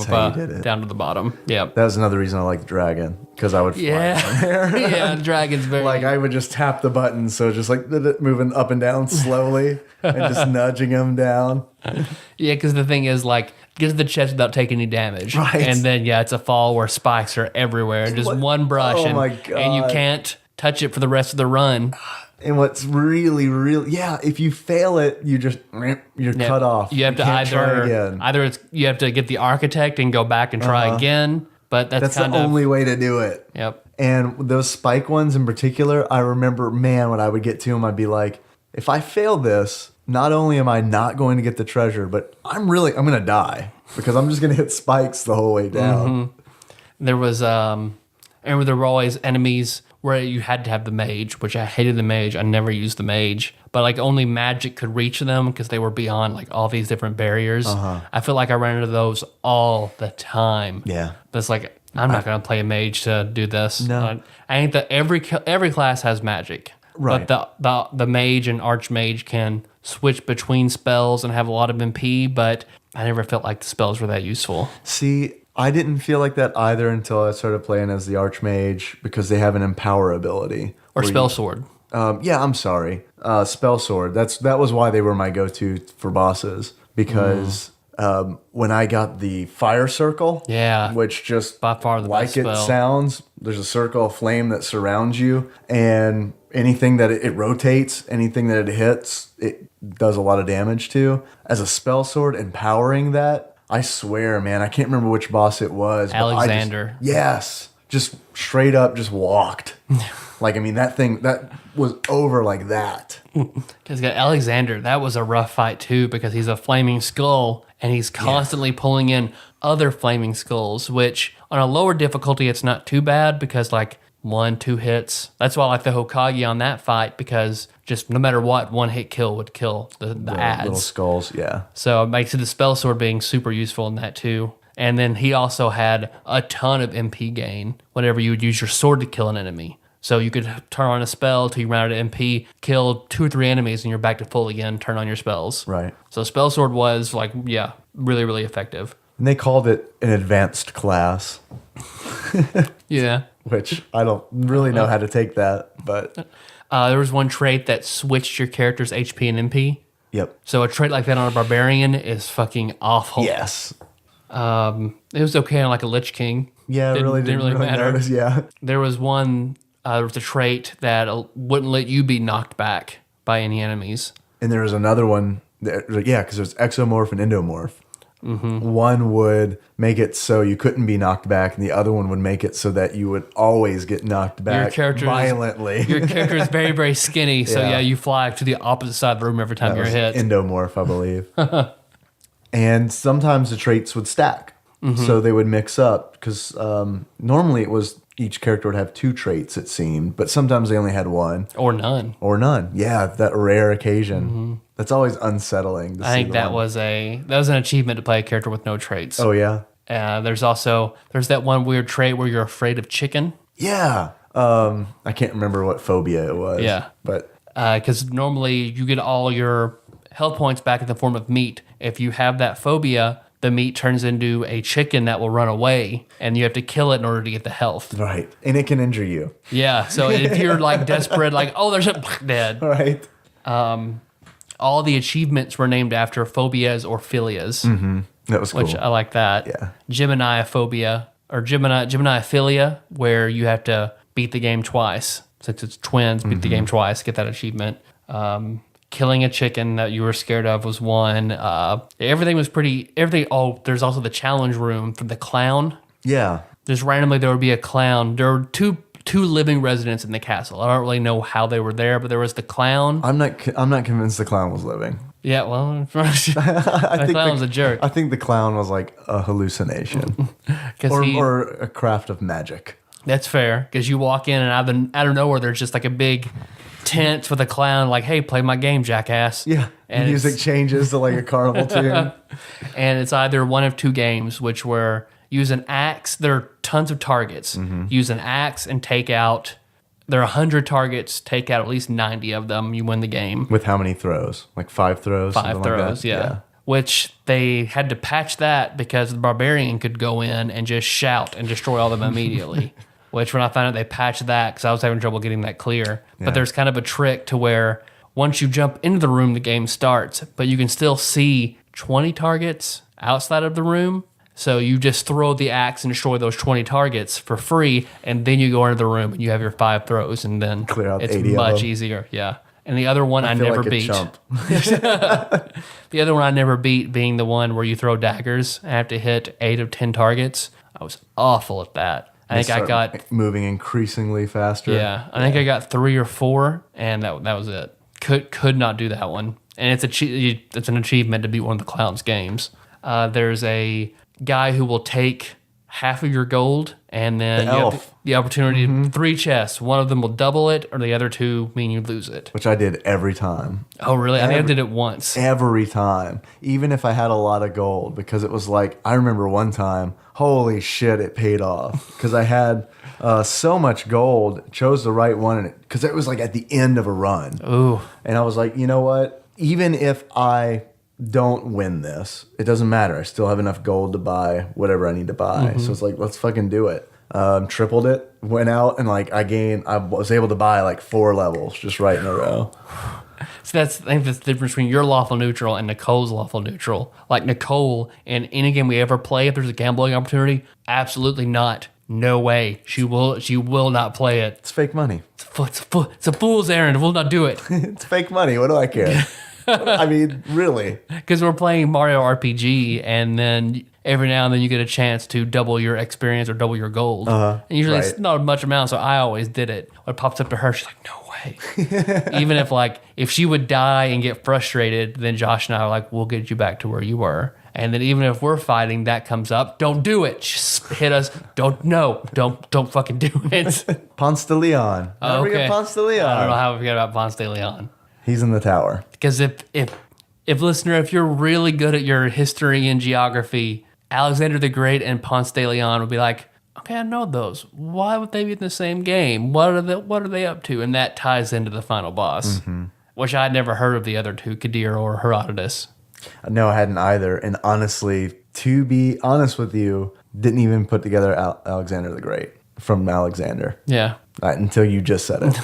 how you did it. down to the bottom. Yep. That was another reason I liked Dragon, because I would fly from there. Yeah, Dragon's very... I would just tap the button, so just moving up and down slowly and just nudging him down. Yeah, because the thing is, get to the chest without taking any damage. Right. And then, it's a fall where spikes are everywhere. And just one brush, Oh and, my God. and you can't touch it for the rest of the run. And what's really, really, if you fail it, you're cut off. You have to can't try again. you have to get the architect and go back and try again. But that's the kind of only way to do it. Yep. And those spike ones in particular, I remember, man, when I would get to them, I'd be like, if I fail this, not only am I not going to get the treasure, but I'm going to die because I'm just going to hit spikes the whole way down. There was, I remember there were always enemies where you had to have the mage, which I hated the mage. I never used the mage. But only magic could reach them because they were beyond all these different barriers. I feel like I ran into those all the time. Yeah. But it's I'm not going to play a mage to do this. No. I think that every class has magic. Right. But the mage and archmage can switch between spells and have a lot of MP, but I never felt like the spells were that useful. See, I didn't feel like that either until I started playing as the Archmage because they have an Empower ability. Or Spell Sword. I'm sorry. Spell Sword. That was why they were my go-to for bosses because when I got the Fire Circle, which just by far the best it spell. sounds, there's a circle of flame that surrounds you, and anything that it rotates, anything that it hits, it does a lot of damage to. As a Spell Sword, empowering that, I swear, man, I can't remember which boss it was. Alexander. Just straight up just walked. That was over like that. Because Alexander, that was a rough fight too because he's a flaming skull and he's constantly pulling in other flaming skulls, which on a lower difficulty, it's not too bad because like 1-2 hits. That's why I like the Hokage on that fight, because just no matter what, one hit kill would kill the ads. Little skulls, yeah. So it makes the spell sword being super useful in that too. And then he also had a ton of MP gain whenever you would use your sword to kill an enemy. So you could turn on a spell till you ran out of MP, kill 2 or 3 enemies, and you're back to full again, turn on your spells. Right. So spell sword was like, yeah, really, really effective. And they called it an advanced class. Yeah. Which I don't really know how to take that, but... There was one trait that switched your character's HP and MP. Yep. So a trait like that on a barbarian is fucking awful. Yes. It was okay on like a Lich King. Yeah, it really didn't really matter. notice, yeah. There was one, there was a trait that wouldn't let you be knocked back by any enemies. And there was another one, because there's exomorph and endomorph. Mm-hmm. One would make it so you couldn't be knocked back, and the other one would make it so that you would always get knocked back violently. Your character is very, very skinny, so Yeah. you fly to the opposite side of the room every time you're hit. Endomorph, I believe. And sometimes the traits would stack. Mm-hmm. So they would mix up, because normally it was each character would have 2 traits, it seemed, but sometimes they only had 1. Or none. Or none. Yeah, that rare occasion. Mm-hmm. That's always unsettling to see. I think that was an achievement to play a character with no traits. Oh, yeah? There's that one weird trait where you're afraid of chicken. Yeah. I can't remember what phobia it was. Yeah. But because normally you get all your health points back in the form of meat. If you have that phobia, the meat turns into a chicken that will run away, and you have to kill it in order to get the health. Right. And it can injure you. Yeah. So if you're like desperate, like, oh, there's a dead. Right. All the achievements were named after phobias or philias. Mm-hmm. That was cool. Which I like that. Yeah. Gemini-phobia or Gemini-philia, where you have to beat the game twice. Since it's twins, beat the game twice, get that achievement. Killing a chicken that you were scared of was one. Everything was there's also the challenge room for the clown. Yeah. Just randomly there would be a clown. There were two living residents in the castle. I don't really know how they were there, but there was the clown. I'm not convinced the clown was living. Yeah, well, the clown was a jerk. I think the clown was like a hallucination. or a craft of magic. That's fair, because you walk in and out of nowhere there's just like a big tent with a clown like, hey, play my game, jackass. Yeah, and music changes to like a carnival tune. And it's either one of 2 games, which were use an axe. There are tons of targets. Mm-hmm. Use an axe and take out. There are 100 targets. Take out at least 90 of them. You win the game. With how many throws? Like 5 throws? 5 throws, like yeah. Which they had to patch that because the barbarian could go in and just shout and destroy all of them immediately. Which when I found out they patched that, because I was having trouble getting that clear. Yeah. But there's kind of a trick to where once you jump into the room, the game starts, but you can still see 20 targets outside of the room. So you just throw the axe and destroy those 20 targets for free, and then you go into the room and you have your 5 throws, and then clear out it's 80 much of them. Easier. Yeah. And the other one I never like beat. Chump. The other one I never beat being the one where you throw daggers and have to hit 8 of 10 targets. I was awful at that. I think I got moving increasingly faster. Yeah, I think I got 3 or 4, and that was it. Could not do that one, and it's an achievement to beat one of the clown's games. There's a guy who will take half of your gold, and then you have the opportunity to 3 chests. One of them will double it, or the other 2 mean you lose it. Which I did every time. Oh, really? I think I did it once. Every time. Even if I had a lot of gold, because it was like, I remember one time, holy shit, it paid off. Because I had so much gold, chose the right one, because it was like at the end of a run. Ooh. And I was like, you know what? Even if I don't win this, it doesn't matter. I still have enough gold to buy whatever I need to buy. Mm-hmm. So it's like, let's fucking do it. Tripled it, went out, and like I was able to buy like 4 levels just right in a row. So I think that's the difference between your lawful neutral and Nicole's lawful neutral. Like Nicole, in any game we ever play, if there's a gambling opportunity, absolutely not. No way. She will not play it. It's fake money. It's a fool's errand. We'll not do it. It's fake money. What do I care? I mean, really. Because we're playing Mario RPG, and then every now and then you get a chance to double your experience or double your gold. And usually it's not much amount, so I always did it. When it pops up to her, she's like, no way. Even if she would die and get frustrated, then Josh and I are like, we'll get you back to where you were. And then even if we're fighting, that comes up. Don't do it. Just hit us. Don't fucking do it. Ponce de Leon. Never Okay. forget Ponce de Leon. I don't know how we forget about Ponce de Leon. He's in the tower. Because if listener, if you're really good at your history and geography, Alexander the Great and Ponce de Leon would be like, okay, I know those. Why would they be in the same game? What are they up to? And that ties into the final boss, which I'd never heard of the other two, Kadir or Herodotus. No, I hadn't either. And honestly, to be honest with you, didn't even put together Alexander the Great from Alexander. Yeah. Until you just said it.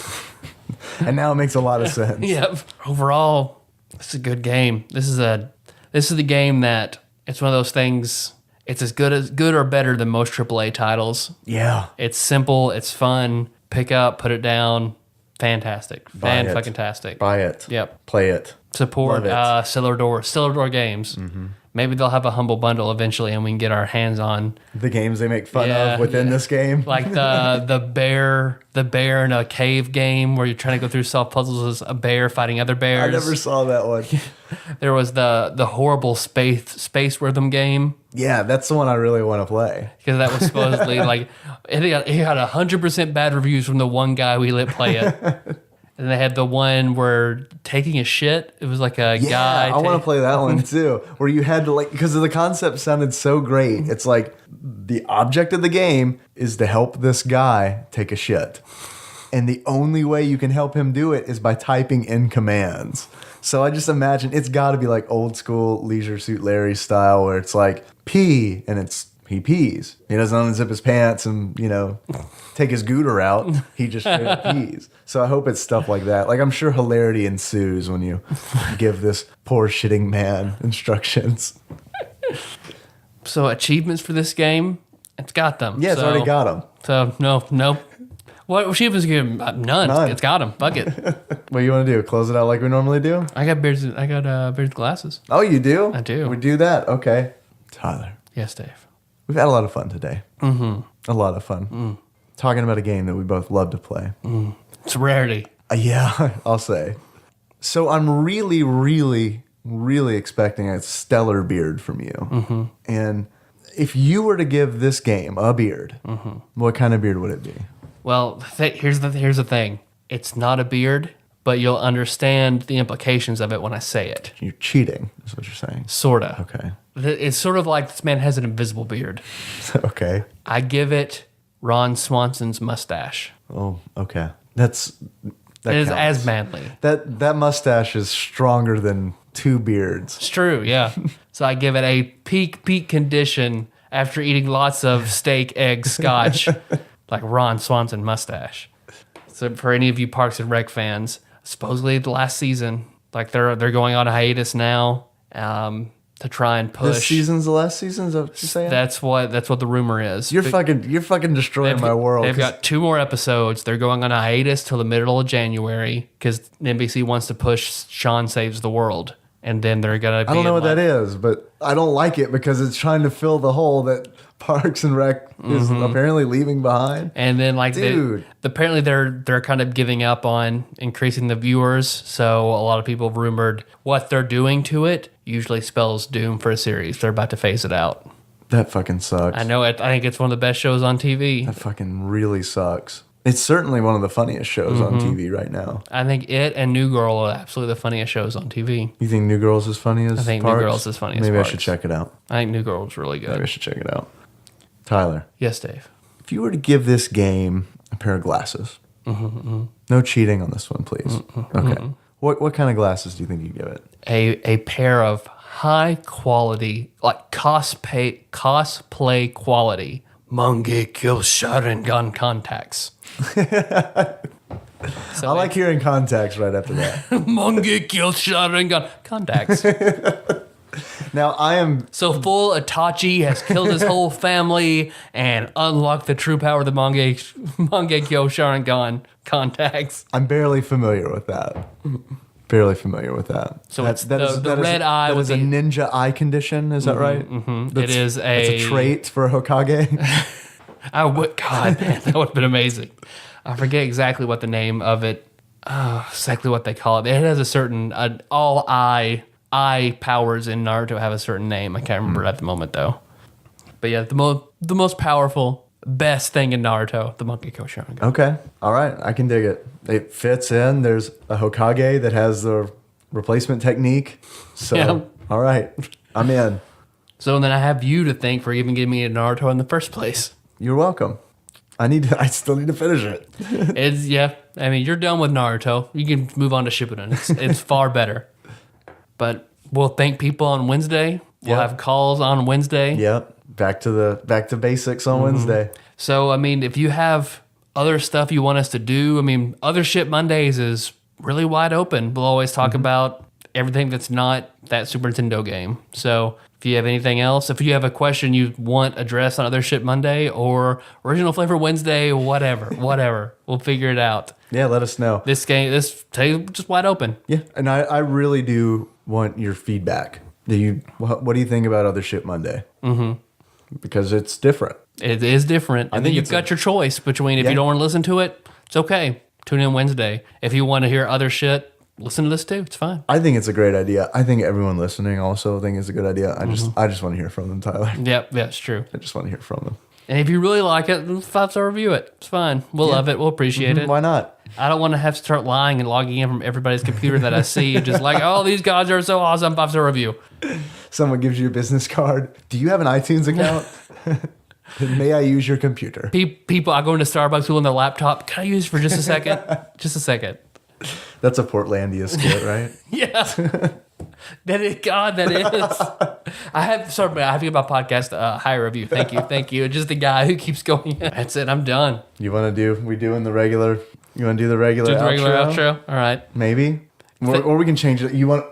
And now it makes a lot of sense. Yep. Overall, it's a good game. This is the game that it's one of those things. It's as good or better than most AAA titles. Yeah. It's simple. It's fun. Pick up, put it down. Fantastic. Fan-fucking-tastic. Buy it. Yep. Play it. Support Love it. Cellar Door Games. Maybe they'll have a humble bundle eventually, and we can get our hands on The games they make fun of within this game. like the bear in a cave game where you're trying to go through solve puzzles as a bear fighting other bears. I never saw that one. There was the horrible space rhythm game. Yeah, that's the one I really want to play. Because that was supposedly like it had 100% bad reviews from the one guy we let play it. And they had the one where taking a shit. It was like a guy. I want to play that one too, where you had to like, because the concept sounded so great. It's like the object of the game is to help this guy take a shit. And the only way you can help him do it is by typing in commands. So I just imagine it's got to be like old school Leisure Suit Larry style, where it's like pee and he pees. He doesn't unzip his pants and, take his gooter out. He just straight up pees. So I hope it's stuff like that. Like, I'm sure hilarity ensues when you give this poor shitting man instructions. So achievements for this game, it's got them. Yeah, it's already got them. So no. What achievements give him? None. It's got them. Fuck it. What do you want to do? Close it out like we normally do? I got beards glasses. Oh, you do? I do. We do that? Okay. Tyler, Yes, Dave. we've had a lot of fun today. Mm-hmm. A lot of fun. Talking about a game that we both love to play. It's a rarity. Yeah, I'll say. So I'm really, really, really expecting a stellar beard from you. Mm-hmm. And if you were to give this game a beard, what kind of beard would it be? Well, here's the thing. It's not a beard, but you'll understand the implications of it when I say it. You're cheating, is what you're saying. Sorta. Okay. It's sort of like this man has an invisible beard. Okay. I give it Ron Swanson's mustache. Oh, okay. That It is counts. as manly. That mustache is stronger than two beards. It's true, yeah. So I give it a peak condition after eating lots of steak, eggs, scotch, like Ron Swanson mustache. So for any of you Parks and Rec fans, supposedly the last season, like they're going on a hiatus now to try and push. This season's the last season? Is that what you're saying? That's what the rumor is. You're fucking destroying my world. They've got 2 more episodes. They're going on a hiatus till the middle of January because NBC wants to push Sean Saves the World. And then they're going to be I don't know what that is, but I don't like it because it's trying to fill the hole that Parks and Rec is apparently leaving behind. And then Dude. apparently they're kind of giving up on increasing the viewers. So a lot of people have rumored what they're doing to it usually spells doom for a series. They're about to phase it out. That fucking sucks. I know it. I think it's one of the best shows on TV. That fucking really sucks. It's certainly one of the funniest shows on TV right now. I think it and New Girl are absolutely the funniest shows on TV. You think New Girl's as funny as I think Parks? New Girl's as funny as Maybe Parks. I should check it out. I think New Girl is really Maybe I good. should check it out. Tyler, Yes, Dave. if you were to give this game a pair of glasses, no cheating on this one, please. Okay. What kind of glasses do you think you'd give it? A pair of high quality, like cosplay quality, Mangekyo Sharingan contacts. I like hearing contacts right after that. Mangekyo Sharingan contacts. Now, I am... So full Itachi has killed his whole family and unlocked the true power of the Mangekyo Sharingan contacts. I'm barely familiar with that. Barely familiar with that. So it's the red eye That with is a the- ninja eye condition, is that right? It is It's a trait for Hokage. I would, God, man, that would have been amazing. I forget exactly what the name of it, exactly what they call it. It has a certain all eye eye powers in Naruto have a certain name. I can't remember it at the moment though. But yeah, the most powerful, best thing in Naruto, the Monkey Sharingan. Okay. All right. I can dig it. It fits in. There's a Hokage that has the replacement technique. So, Yeah. all right. I'm in. So then I have you to thank for even getting me into Naruto in the first place. You're welcome. I still need to finish it. I mean, you're done with Naruto. You can move on to Shippuden. It's far better. But we'll thank people on Wednesday. We'll Yep. have calls on Wednesday. Yep. Back to basics on Wednesday. So, I mean, if you have other stuff you want us to do, I mean, Other Shit Mondays is really wide open. We'll always talk about everything that's not that Super Nintendo game. So, if you have anything else, if you have a question you want addressed on Other Shit Monday or Original Flavor Wednesday, whatever, we'll figure it out. Yeah, let us know. This table just wide open. Yeah, and I really do want your feedback. What do you think about Other Shit Monday? Mm-hmm. Because it's different. It is different. And then you've got your choice between if you don't want to listen to it, it's okay. Tune in Wednesday. If you want to hear other shit, listen to this too. It's fine. I think it's a great idea. I think everyone listening also think it's a good idea. I just want to hear from them, Tyler. Yep, it's true. I just want to hear from them. And if you really like it, 5-star review it. It's fine. We'll love it. We'll appreciate it. Why not? I don't want to have to start lying and logging in from everybody's computer that I see. Just like, oh, these guys are so awesome. 5-star review. Someone gives you a business card. Do you have an iTunes account? May I use your computer? People, I go into Starbucks with on their laptop. Can I use it for just a second? Just a second. That's a Portlandia skit, right? Yeah. That is. I have to get my podcast high review. Thank you. Just the guy who keeps going. That's it. I'm done. You want to do? We doing the regular? You want to do the regular? Do the outro? regular outro. All right. Maybe, or we can change it. You want?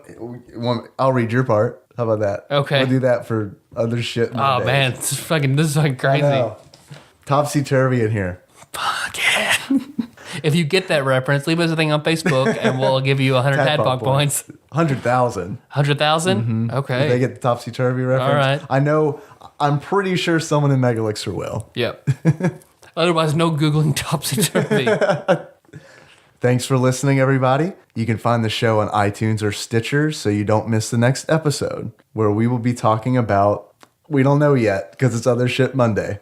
I'll read your part. How about that? Okay. We'll do that for Other Shit Oh Mondays. man, this is fucking crazy. Topsy turvy in here. Fuck yeah. If you get that reference, leave us a thing on Facebook and we'll give you 100 TADPOG points. 100,000. 100,000? Okay. If they get the topsy turvy reference. All right. I know. I'm pretty sure someone in Megalixer will. Yep. Otherwise, no Googling topsy turvy. Thanks for listening, everybody. You can find the show on iTunes or Stitcher so you don't miss the next episode, where we will be talking about, we don't know yet because it's Other Shit Monday.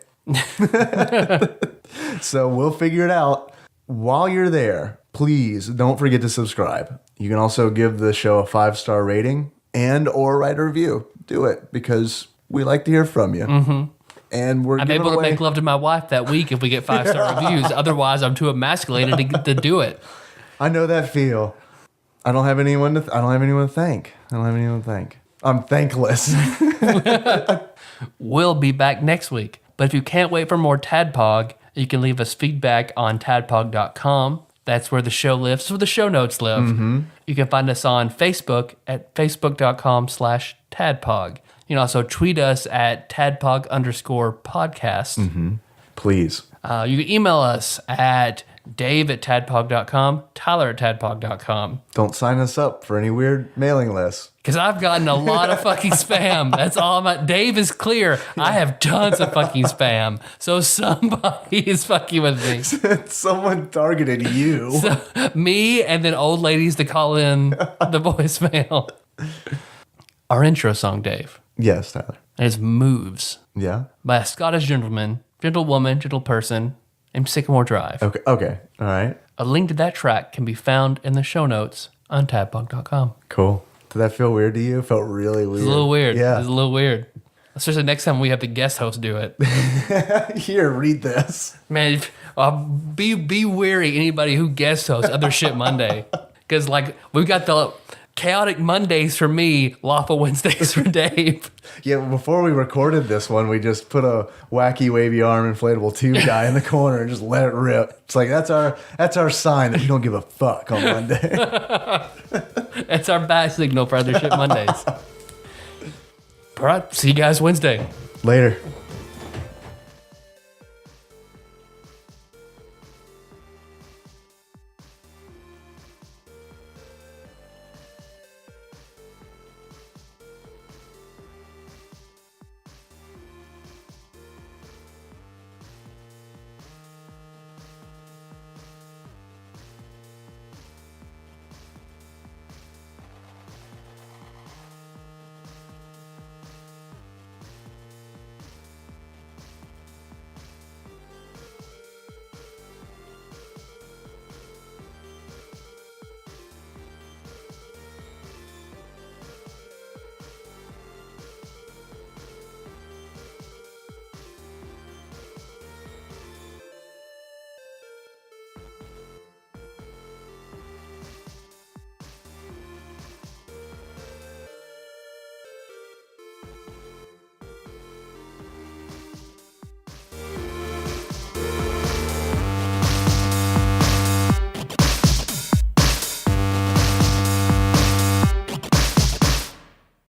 So we'll figure it out. While you're there, please don't forget to subscribe. You can also give the show a 5-star rating and or write a review. Do it because we like to hear from you. Mm-hmm. And I'm able to make love to my wife that week if we get 5-star reviews. Otherwise, I'm too emasculated to do it. I know that feel. I don't have anyone to thank. I'm thankless. We'll be back next week. But if you can't wait for more TADPOG, you can leave us feedback on tadpog.com. That's where the show lives. That's where the show notes live. Mm-hmm. You can find us on Facebook at facebook.com/TADPOG. You can also tweet us at tadpog_podcast. Mm-hmm. Please. You can email us at dave@tadpog.com, tyler@tadpog.com. Don't sign us up for any weird mailing lists. Because I've gotten a lot of fucking spam. That's all I'm at. Dave is clear. I have tons of fucking spam. So somebody is fucking with me. Someone targeted you. So, me and then old ladies to call in the voicemail. Our intro song, Dave, Yes, Tyler. is Moves Yeah? by a Scottish gentlewoman, gentle person named Sycamore Drive. Okay. All right. A link to that track can be found in the show notes on tadpog.com. Cool. Did that feel weird to you? It felt really weird. It's a little weird. Yeah. It's a little weird. Especially next time we have the guest host do it. Here, read this. Man, be wary anybody who guest hosts Other Shit Monday. Because, like, we've got the chaotic Mondays for me, lawful Wednesdays for Dave. Yeah, before we recorded this one, we just put a wacky wavy arm inflatable tube guy in the corner and just let it rip. It's like that's our sign that you don't give a fuck on Monday. That's our bat signal for Other Shit Mondays. All right, see you guys Wednesday. Later.